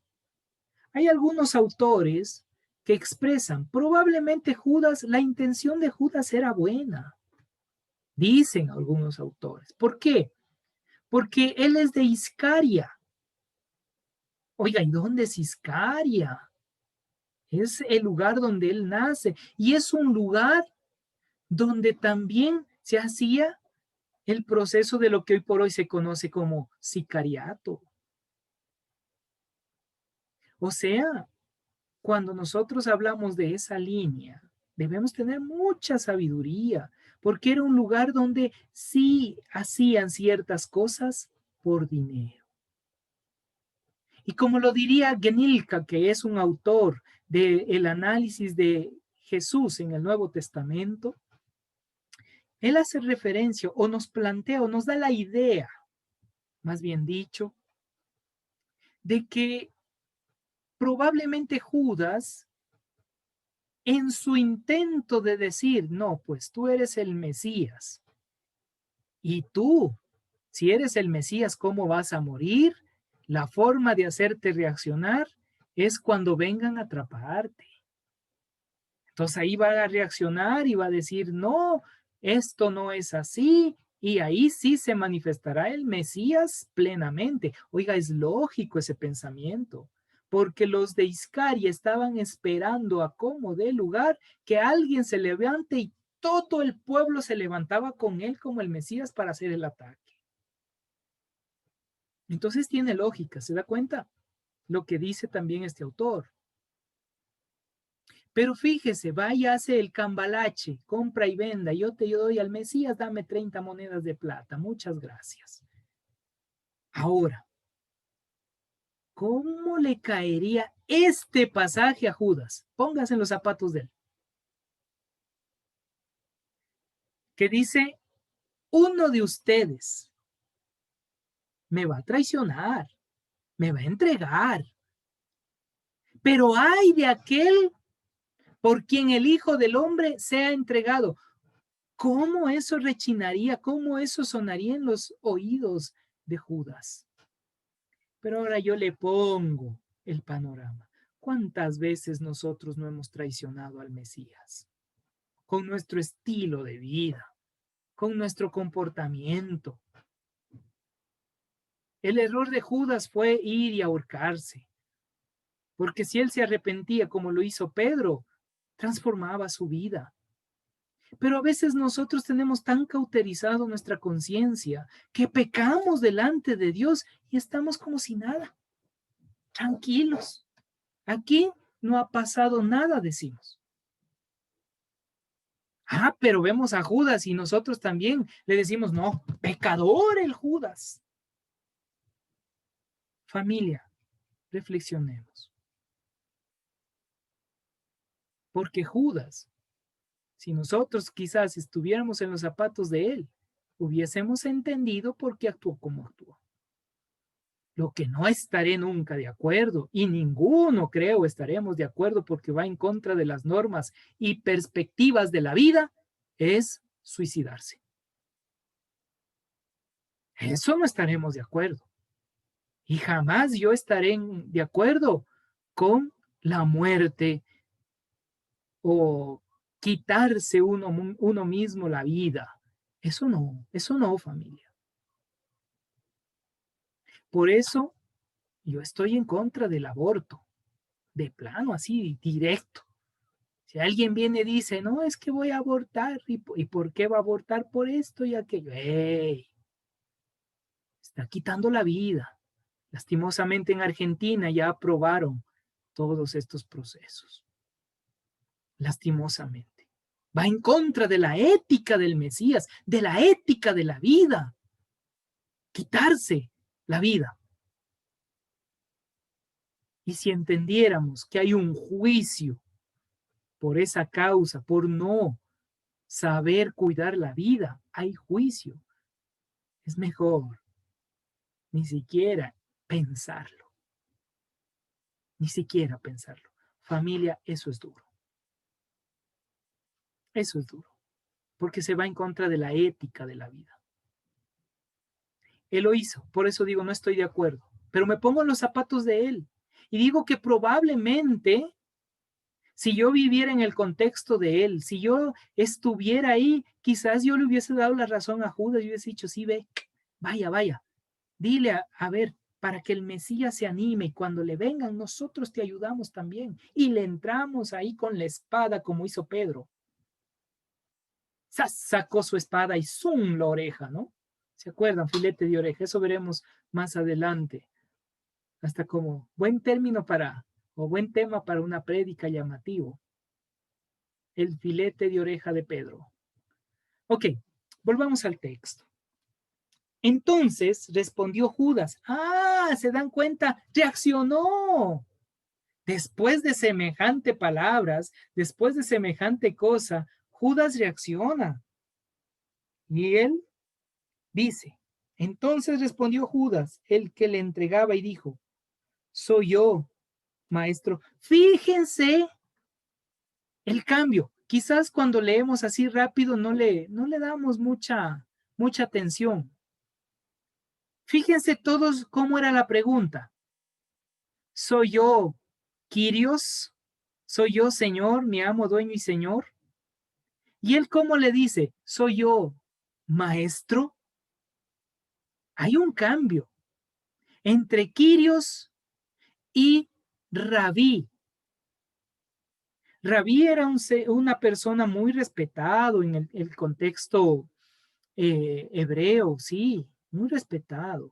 Hay algunos autores que expresan, probablemente Judas, la intención de Judas era buena. Dicen algunos autores. ¿Por qué? Porque él es de Iscaria. Oiga, ¿y dónde es Iscaria? Es el lugar donde él nace y es un lugar donde también se hacía el proceso de lo que hoy por hoy se conoce como sicariato. O sea, cuando nosotros hablamos de esa línea, debemos tener mucha sabiduría, porque era un lugar donde sí hacían ciertas cosas por dinero. Y como lo diría Genilka, que es un autor del análisis de Jesús en el Nuevo Testamento, él hace referencia o nos plantea o nos da la idea, más bien dicho, de que probablemente Judas, en su intento de decir, no, pues tú eres el Mesías, y tú, si eres el Mesías, ¿cómo vas a morir? La forma de hacerte reaccionar es cuando vengan a atraparte. Entonces ahí va a reaccionar y va a decir, no, esto no es así, y ahí sí se manifestará el Mesías plenamente. Oiga, es lógico ese pensamiento, porque los de Iscaria estaban esperando a como de lugar que alguien se levante y todo el pueblo se levantaba con él como el Mesías para hacer el ataque. Entonces tiene lógica, ¿se da cuenta? Lo que dice también este autor. Pero fíjese, vaya, hace el cambalache, compra y venda. Yo te doy al Mesías, dame 30 monedas de plata. Muchas gracias. Ahora, ¿cómo le caería este pasaje a Judas? Póngase en los zapatos de él. Que dice, uno de ustedes me va a traicionar, me va a entregar. Pero ay de aquel por quien el Hijo del Hombre sea entregado. ¿Cómo eso rechinaría? ¿Cómo eso sonaría en los oídos de Judas? Pero ahora yo le pongo el panorama. ¿Cuántas veces nosotros no hemos traicionado al Mesías? Con nuestro estilo de vida, con nuestro comportamiento. El error de Judas fue ir y ahorcarse, porque si él se arrepentía como lo hizo Pedro, transformaba su vida. Pero a veces nosotros tenemos tan cauterizado nuestra conciencia que pecamos delante de Dios y estamos como si nada, tranquilos. Aquí no ha pasado nada, decimos. Ah, pero vemos a Judas y nosotros también le decimos, no, pecador el Judas. Familia, reflexionemos. Porque Judas, si nosotros quizás estuviéramos en los zapatos de él, hubiésemos entendido por qué actuó como actuó. Lo que no estaré nunca de acuerdo, y ninguno creo estaremos de acuerdo porque va en contra de las normas y perspectivas de la vida, es suicidarse. Eso no estaremos de acuerdo. Y jamás yo estaré de acuerdo con la muerte o quitarse uno mismo la vida. Eso no, familia. Por eso yo estoy en contra del aborto, de plano, así, directo. Si alguien viene y dice, no, es que voy a abortar, ¿y por qué va a abortar? Por esto y aquello. ¡Ey! Está quitando la vida. Lastimosamente en Argentina ya aprobaron todos estos procesos. Lastimosamente. Va en contra de la ética del Mesías, de la ética de la vida. Quitarse la vida. Y si entendiéramos que hay un juicio por esa causa, por no saber cuidar la vida, hay juicio. Es mejor ni siquiera pensarlo. Ni siquiera pensarlo. Familia, eso es duro. Eso es duro. Porque se va en contra de la ética de la vida. Él lo hizo, por eso digo, no estoy de acuerdo. Pero me pongo en los zapatos de él. Y digo que probablemente, si yo viviera en el contexto de él, si yo estuviera ahí, quizás yo le hubiese dado la razón a Judas y hubiese dicho, sí, ve, vaya, vaya, dile a ver, para que el Mesías se anime y cuando le vengan, nosotros te ayudamos también. Y le entramos ahí con la espada como hizo Pedro. Sacó su espada y ¡zum! La oreja, ¿no? ¿Se acuerdan? Filete de oreja. Eso veremos más adelante. Hasta como buen término o buen tema para una prédica llamativo. El filete de oreja de Pedro. Ok, volvamos al texto. Entonces respondió Judas. Ah, ¿se dan cuenta? Reaccionó. Después de semejante palabras, después de semejante cosa, Judas reacciona. Y él dice, entonces respondió Judas, el que le entregaba, y dijo, soy yo, maestro. Fíjense el cambio. Quizás cuando leemos así rápido no le damos mucha atención. Fíjense todos cómo era la pregunta. ¿Soy yo, Quirios? ¿Soy yo, Señor, mi amo, dueño y Señor? Y él cómo le dice, ¿soy yo, maestro? Hay un cambio entre Quirios y Rabí. Rabí era una persona muy respetado en el contexto hebreo, sí, muy respetado.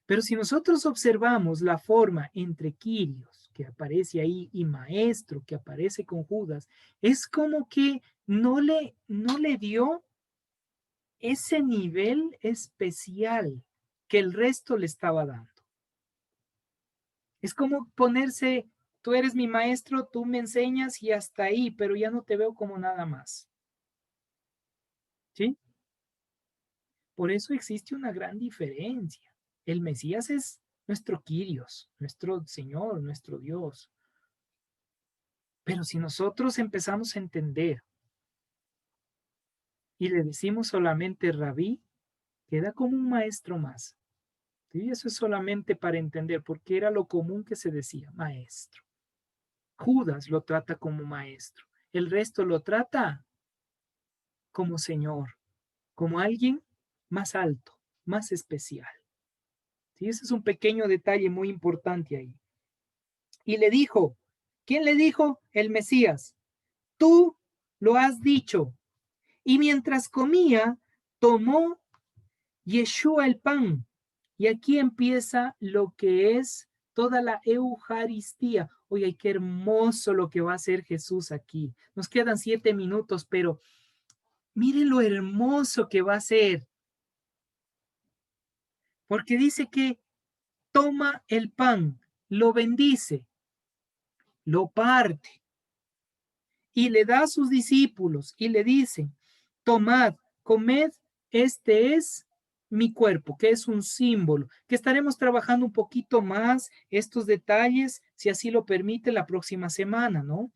Pero si nosotros observamos la forma entre Quirios, que aparece ahí, y maestro, que aparece con Judas, es como que no le dio ese nivel especial que el resto le estaba dando. Es como ponerse, tú eres mi maestro, tú me enseñas y hasta ahí, pero ya no te veo como nada más. ¿Sí? Por eso existe una gran diferencia. El Mesías es nuestro Kyrios, nuestro Señor, nuestro Dios. Pero si nosotros empezamos a entender y le decimos solamente rabí, queda como un maestro más. Y eso es solamente para entender, porque era lo común que se decía, maestro. Judas lo trata como maestro. El resto lo trata como Señor, como alguien más alto. más especial. ¿Sí? Ese es un pequeño detalle muy importante ahí. Y le dijo, ¿quién le dijo? El Mesías. Tú lo has dicho. Y mientras comía, tomó Yeshua el pan. Y aquí empieza lo que es toda la Eucaristía. Oye, qué hermoso lo que va a hacer Jesús aquí. Nos quedan 7 minutos, pero miren lo hermoso que va a ser. Porque dice que toma el pan, lo bendice, lo parte y le da a sus discípulos y le dice, tomad, comed, este es mi cuerpo, que es un símbolo, que estaremos trabajando un poquito más estos detalles, si así lo permite, la próxima semana, ¿no?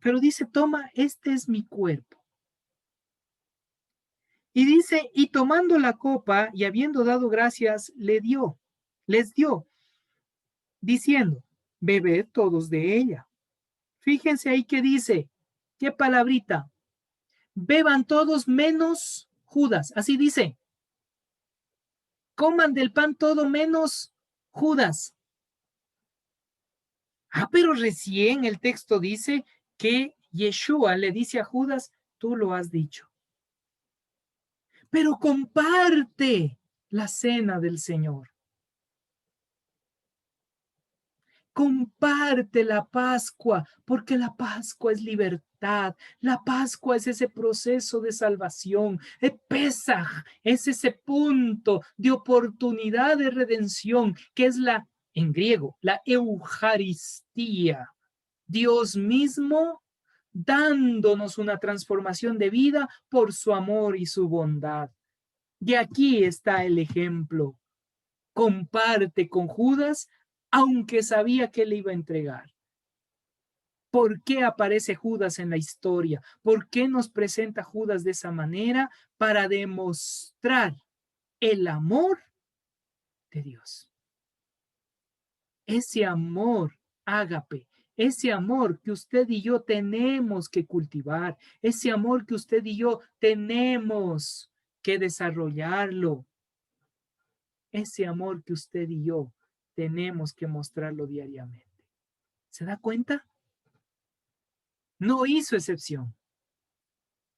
Pero dice, toma, este es mi cuerpo. Y dice, y tomando la copa y habiendo dado gracias, les dio, diciendo, bebed todos de ella. Fíjense ahí que dice, qué palabrita, beban todos menos Judas, así dice, coman del pan todo menos Judas. Pero recién el texto dice que Yeshua le dice a Judas, tú lo has dicho. Pero comparte la cena del Señor. Comparte la Pascua, porque la Pascua es libertad, la Pascua es ese proceso de salvación, el Pesaj es ese punto de oportunidad de redención, que es en griego, la Eucaristía. Dios mismo dándonos una transformación de vida por su amor y su bondad. Y aquí está el ejemplo. Comparte con Judas, aunque sabía que le iba a entregar. ¿Por qué aparece Judas en la historia? ¿Por qué nos presenta Judas de esa manera? Para demostrar el amor de Dios. Ese amor ágape, ese amor que usted y yo tenemos que cultivar, ese amor que usted y yo tenemos que desarrollarlo, ese amor que usted y yo tenemos que mostrarlo diariamente. ¿Se da cuenta? No hizo excepción.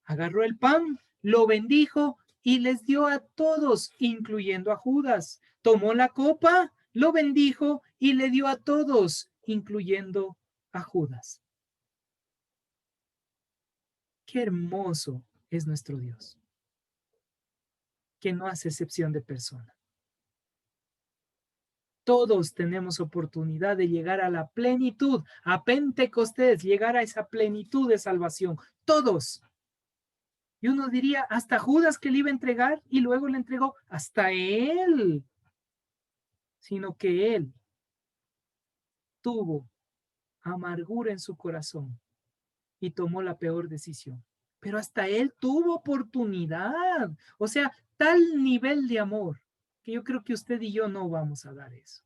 Agarró el pan, lo bendijo y les dio a todos, incluyendo a Judas. Tomó la copa, lo bendijo y le dio a todos, incluyendo a Judas. Qué hermoso es nuestro Dios, que no hace excepción de persona. Todos tenemos oportunidad de llegar a la plenitud, a Pentecostés, llegar a esa plenitud de salvación. Todos. Y uno diría, hasta Judas que le iba a entregar y luego le entregó, hasta él. Sino que él tuvo amargura en su corazón y tomó la peor decisión. Pero hasta él tuvo oportunidad. O sea, tal nivel de amor que yo creo que usted y yo no vamos a dar eso.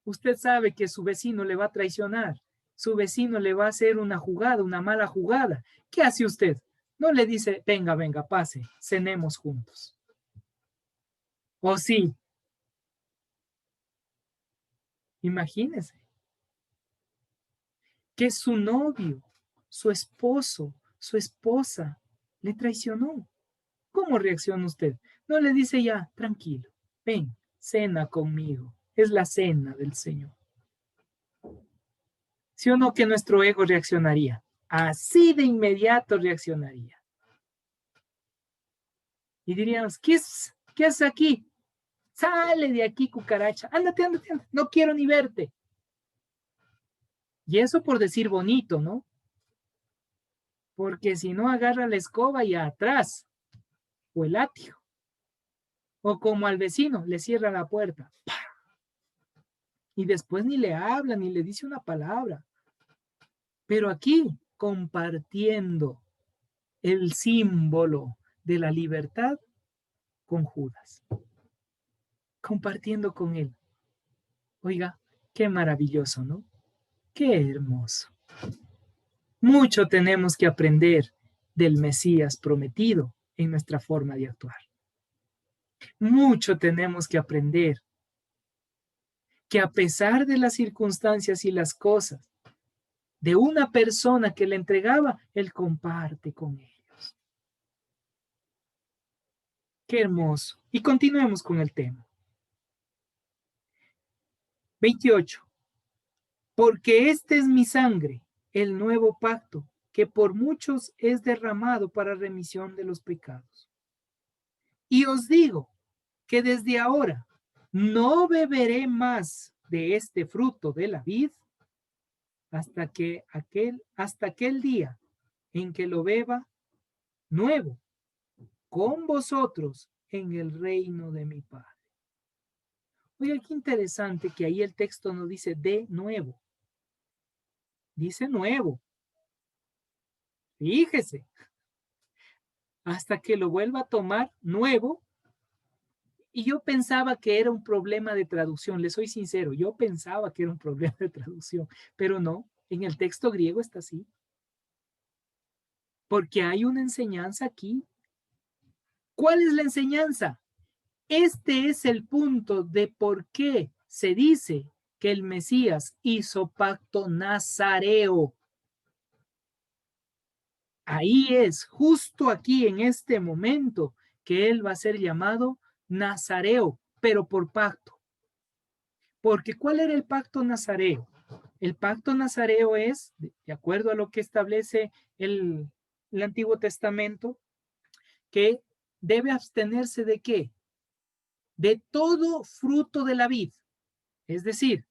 Usted sabe que su vecino le va a traicionar, su vecino le va a hacer una jugada, una mala jugada. ¿Qué hace usted? No le dice, venga, venga, pase, cenemos juntos. ¿O sí? Imagínese que su novio, su esposo, su esposa le traicionó. ¿Cómo reacciona usted? No le dice ya, tranquilo, ven, cena conmigo. Es la cena del Señor. ¿Sí o no que nuestro ego reaccionaría? Así de inmediato reaccionaría. Y diríamos, ¿qué haces aquí? Sale de aquí, cucaracha. Ándate, ándate, ándate. No quiero ni verte. Y eso por decir bonito, ¿no? Porque si no, agarra la escoba y atrás, o el látigo. O como al vecino, le cierra la puerta. ¡Pah! Y después ni le habla, ni le dice una palabra. Pero aquí, compartiendo el símbolo de la libertad con Judas. Compartiendo con él. Oiga, qué maravilloso, ¿no? Qué hermoso. Mucho tenemos que aprender del Mesías prometido, en nuestra forma de actuar. Mucho tenemos que aprender, que a pesar de las circunstancias y las cosas de una persona que le entregaba, él comparte con ellos. Qué hermoso. Y continuemos con el tema. 28. Porque este es mi sangre, el nuevo pacto, que por muchos es derramado para remisión de los pecados. Y os digo que desde ahora no beberé más de este fruto de la vid hasta aquel día en que lo beba nuevo con vosotros en el reino de mi Padre. Oiga, qué interesante que ahí el texto no dice de nuevo, dice nuevo. Fíjese, hasta que lo vuelva a tomar nuevo. Y yo pensaba que era un problema de traducción, le soy sincero, yo pensaba que era un problema de traducción, pero no, en el texto griego está así. Porque hay una enseñanza aquí. ¿Cuál es la enseñanza? Este es el punto de por qué se dice que el Mesías hizo pacto nazareo. Ahí es, justo aquí en este momento, que él va a ser llamado nazareo, pero por pacto. Porque ¿cuál era el pacto nazareo? El pacto nazareo es, de acuerdo a lo que establece el Antiguo Testamento, que debe abstenerse de qué? De todo fruto de la vid. Es decir,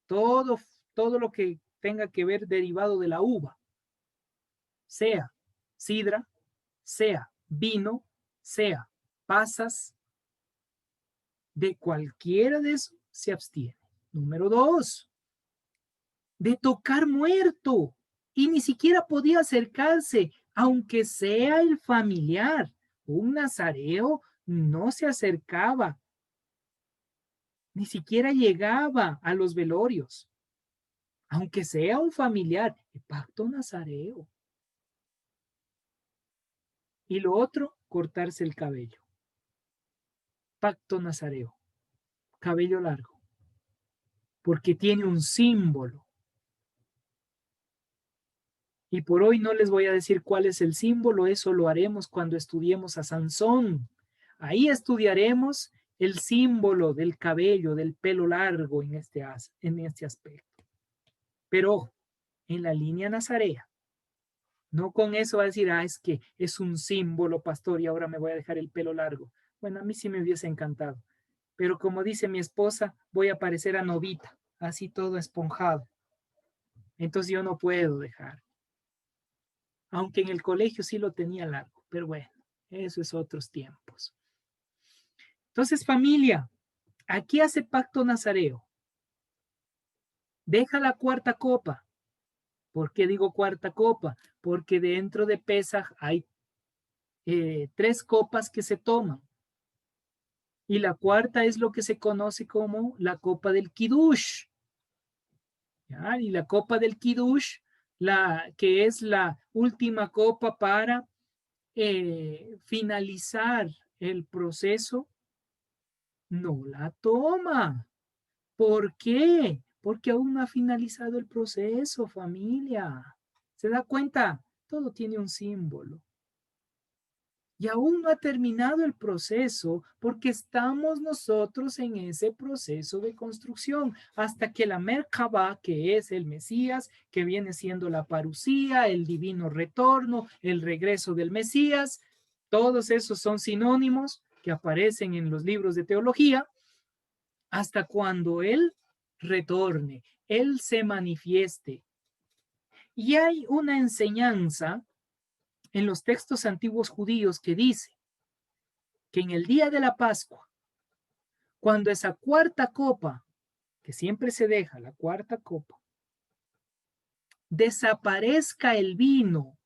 todo, todo lo que tenga que ver derivado de la uva, sea sidra, sea vino, sea pasas, de cualquiera de eso se abstiene. Número 2, de tocar muerto. Y ni siquiera podía acercarse, aunque sea el familiar. Un nazareo no se acercaba, ni siquiera llegaba a los velorios, aunque sea un familiar. El pacto nazareo. Y lo otro, cortarse el cabello. Pacto nazareo, cabello largo, porque tiene un símbolo. Y por hoy no les voy a decir cuál es el símbolo, eso lo haremos cuando estudiemos a Sansón. Ahí estudiaremos el símbolo del cabello, del pelo largo en este aspecto. Pero en la línea nazarea, no con eso va a decir, es que es un símbolo, pastor, y ahora me voy a dejar el pelo largo. Bueno, a mí sí me hubiese encantado. Pero como dice mi esposa, voy a parecer a Novita, así todo esponjado. Entonces yo no puedo dejar. Aunque en el colegio sí lo tenía largo, pero bueno, eso es otros tiempos. Entonces, familia, aquí hace pacto nazareo. Deja la cuarta copa. ¿Por qué digo cuarta copa? Porque dentro de Pesaj hay 3 copas que se toman. Y la cuarta es lo que se conoce como la copa del Kiddush. ¿Ya? Y la copa del Kiddush, que es la última copa para finalizar el proceso, no la toma. ¿Por qué? Porque aún no ha finalizado el proceso, familia. ¿Se da cuenta? Todo tiene un símbolo. Y aún no ha terminado el proceso porque estamos nosotros en ese proceso de construcción hasta que la Merkabah, que es el Mesías, que viene siendo la parusía, el divino retorno, el regreso del Mesías, todos esos son sinónimos que aparecen en los libros de teología, hasta cuando Él retorne, Él se manifieste. Y hay una enseñanza en los textos antiguos judíos que dice que en el día de la Pascua, cuando esa cuarta copa, que siempre se deja, la cuarta copa, desaparezca el vino,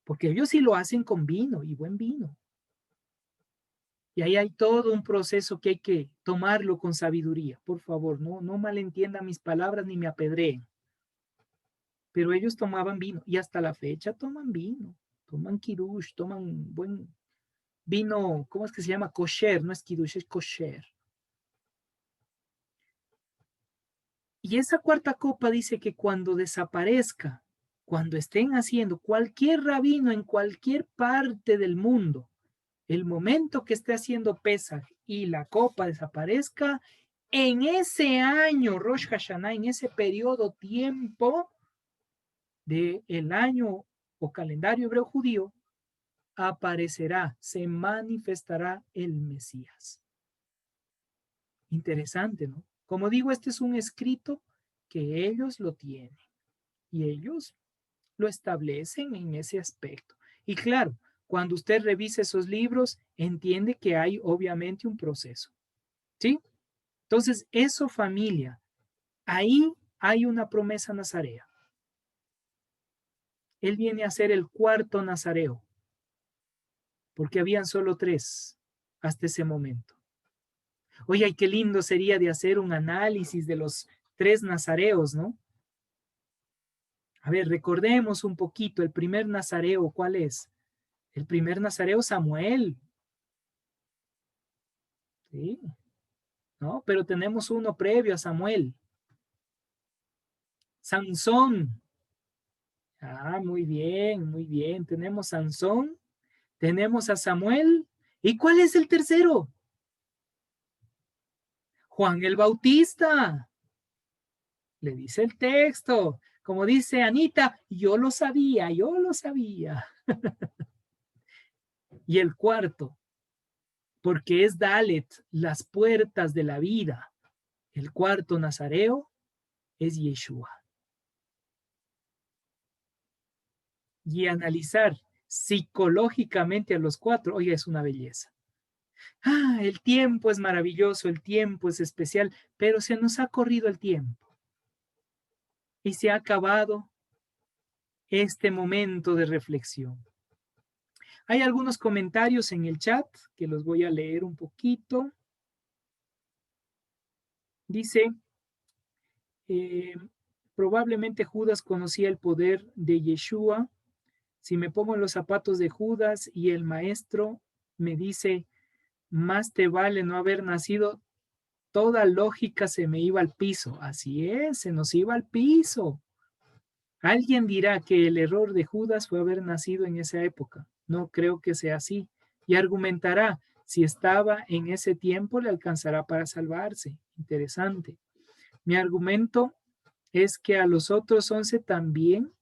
porque ellos sí lo hacen con vino y buen vino. Y ahí hay todo un proceso que hay que tomarlo con sabiduría. Por favor, no malentiendan mis palabras ni me apedreen. Pero ellos tomaban vino y hasta la fecha toman vino, toman kirush, toman buen vino, ¿cómo es que se llama? Kosher, no es kiddush, es kosher. Y esa cuarta copa dice que cuando desaparezca, cuando estén haciendo cualquier rabino en cualquier parte del mundo, el momento que esté haciendo Pesaj y la copa desaparezca, en ese año, Rosh Hashanah, en ese periodo tiempo del año o calendario hebreo judío, aparecerá, se manifestará el Mesías. Interesante, ¿no? Como digo, este es un escrito que ellos lo tienen y ellos lo establecen en ese aspecto. Y claro, cuando usted revise esos libros, entiende que hay obviamente un proceso, ¿sí? Entonces, eso familia, ahí hay una promesa nazarea. Él viene a ser el cuarto nazareo, porque habían solo tres hasta ese momento. Oye, qué lindo sería de hacer un análisis de los tres nazareos, ¿no? A ver, recordemos un poquito, el primer nazareo, ¿cuál es? El primer nazareo, Samuel. Sí, ¿no? Pero tenemos uno previo a Samuel. Sansón. Ah, muy bien, muy bien. Tenemos Sansón, tenemos a Samuel. ¿Y cuál es el tercero? Juan el Bautista. Le dice el texto. Como dice Anita, yo lo sabía, yo lo sabía. Y el cuarto, porque es Dalet, las puertas de la vida. El cuarto nazareo es Yeshua. Y analizar psicológicamente a los cuatro, oye, es una belleza. Ah, el tiempo es maravilloso, el tiempo es especial, pero se nos ha corrido el tiempo y se ha acabado este momento de reflexión. Hay algunos comentarios en el chat que los voy a leer un poquito. Dice, eh, probablemente Judas conocía el poder de Yeshua. Si me pongo en los zapatos de Judas y el maestro me dice, más te vale no haber nacido, toda lógica se me iba al piso. Así es, se nos iba al piso. Alguien dirá que el error de Judas fue haber nacido en esa época. No creo que sea así. Y argumentará, si estaba en ese tiempo, le alcanzará para salvarse. Interesante. Mi argumento es que a los otros 11 también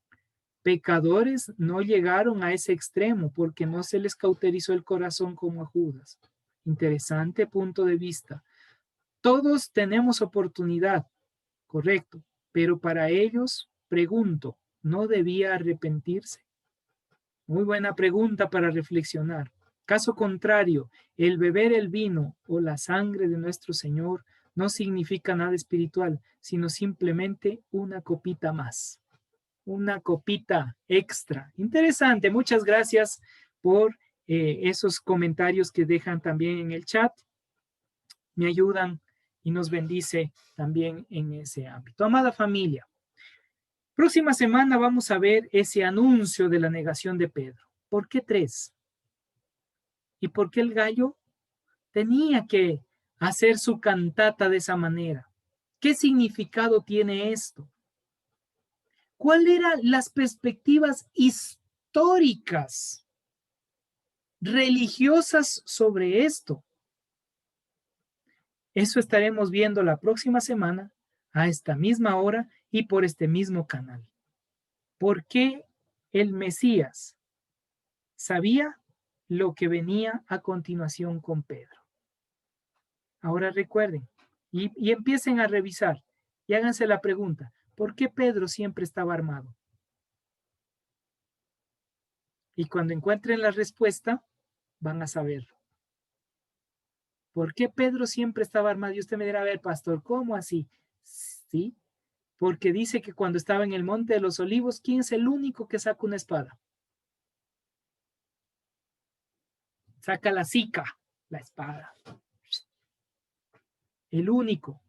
pecadores no llegaron a ese extremo porque no se les cauterizó el corazón como a Judas. Interesante punto de vista. Todos tenemos oportunidad, correcto, pero para ellos, pregunto, ¿no debía arrepentirse? Muy buena pregunta para reflexionar. Caso contrario, el beber el vino o la sangre de nuestro Señor no significa nada espiritual, sino simplemente una copita más, una copita extra. Interesante, muchas gracias por esos comentarios que dejan también en el chat. Me ayudan y nos bendice también en ese ámbito. Amada familia, próxima semana vamos a ver ese anuncio de la negación de Pedro. ¿Por qué tres? ¿Y por qué el gallo tenía que hacer su cantata de esa manera? ¿Qué significado tiene esto? ¿Cuáles eran las perspectivas históricas, religiosas sobre esto? Eso estaremos viendo la próxima semana a esta misma hora y por este mismo canal. ¿Por qué el Mesías sabía lo que venía a continuación con Pedro? Ahora recuerden y empiecen a revisar y háganse la pregunta, ¿por qué Pedro siempre estaba armado? Y cuando encuentren la respuesta, van a saberlo. ¿Por qué Pedro siempre estaba armado? Y usted me dirá, a ver, pastor, ¿cómo así? Sí, porque dice que cuando estaba en el Monte de los Olivos, ¿quién es el único que saca una espada? Saca la sica, la espada. El único.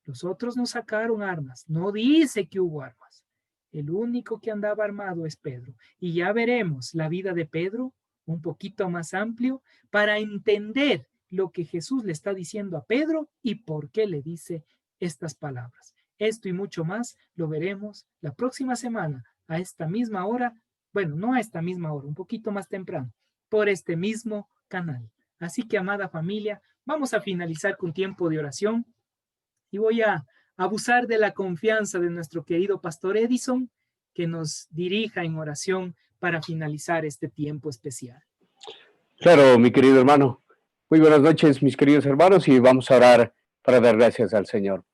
Los otros no sacaron armas. No dice que hubo armas. El único que andaba armado es Pedro. Y ya veremos la vida de Pedro un poquito más amplio para entender lo que Jesús le está diciendo a Pedro y por qué le dice estas palabras. Esto y mucho más lo veremos la próxima semana a esta misma hora, bueno, no a esta misma hora, un poquito más temprano, por este mismo canal. Así que, amada familia, vamos a finalizar con tiempo de oración y voy a abusar de la confianza de nuestro querido pastor Edison, que nos dirija en oración para finalizar este tiempo especial. Claro, mi querido hermano. Muy buenas noches, mis queridos hermanos, y vamos a orar para dar gracias al Señor.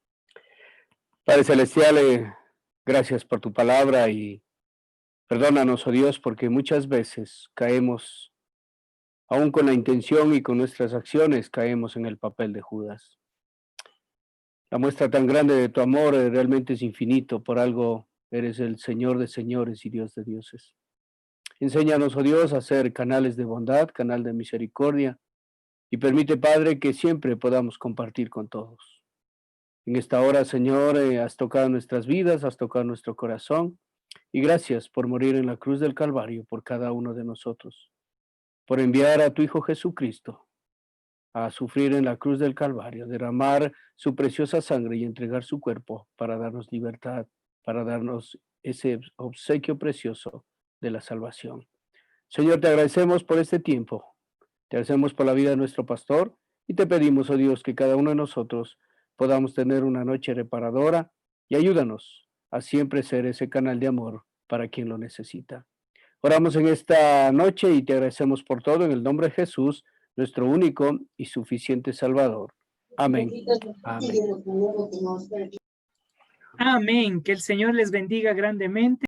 Padre Celestial, gracias por tu palabra y perdónanos, oh Dios, porque muchas veces caemos, aún con la intención y con nuestras acciones, caemos en el papel de Judas. La muestra tan grande de tu amor realmente es infinito, por algo eres el Señor de señores y Dios de dioses. Enséñanos, oh Dios, a ser canales de bondad, canal de misericordia, y permite, Padre, que siempre podamos compartir con todos. En esta hora, Señor, has tocado nuestras vidas, has tocado nuestro corazón, y gracias por morir en la cruz del Calvario por cada uno de nosotros, por enviar a tu Hijo Jesucristo a sufrir en la cruz del Calvario, derramar su preciosa sangre y entregar su cuerpo para darnos libertad, para darnos ese obsequio precioso de la salvación. Señor, te agradecemos por este tiempo, te agradecemos por la vida de nuestro pastor y te pedimos, oh Dios, que cada uno de nosotros podamos tener una noche reparadora y ayúdanos a siempre ser ese canal de amor para quien lo necesita. Oramos en esta noche y te agradecemos por todo en el nombre de Jesús, nuestro único y suficiente Salvador. Amén. Amén. Amén. Que el Señor les bendiga grandemente.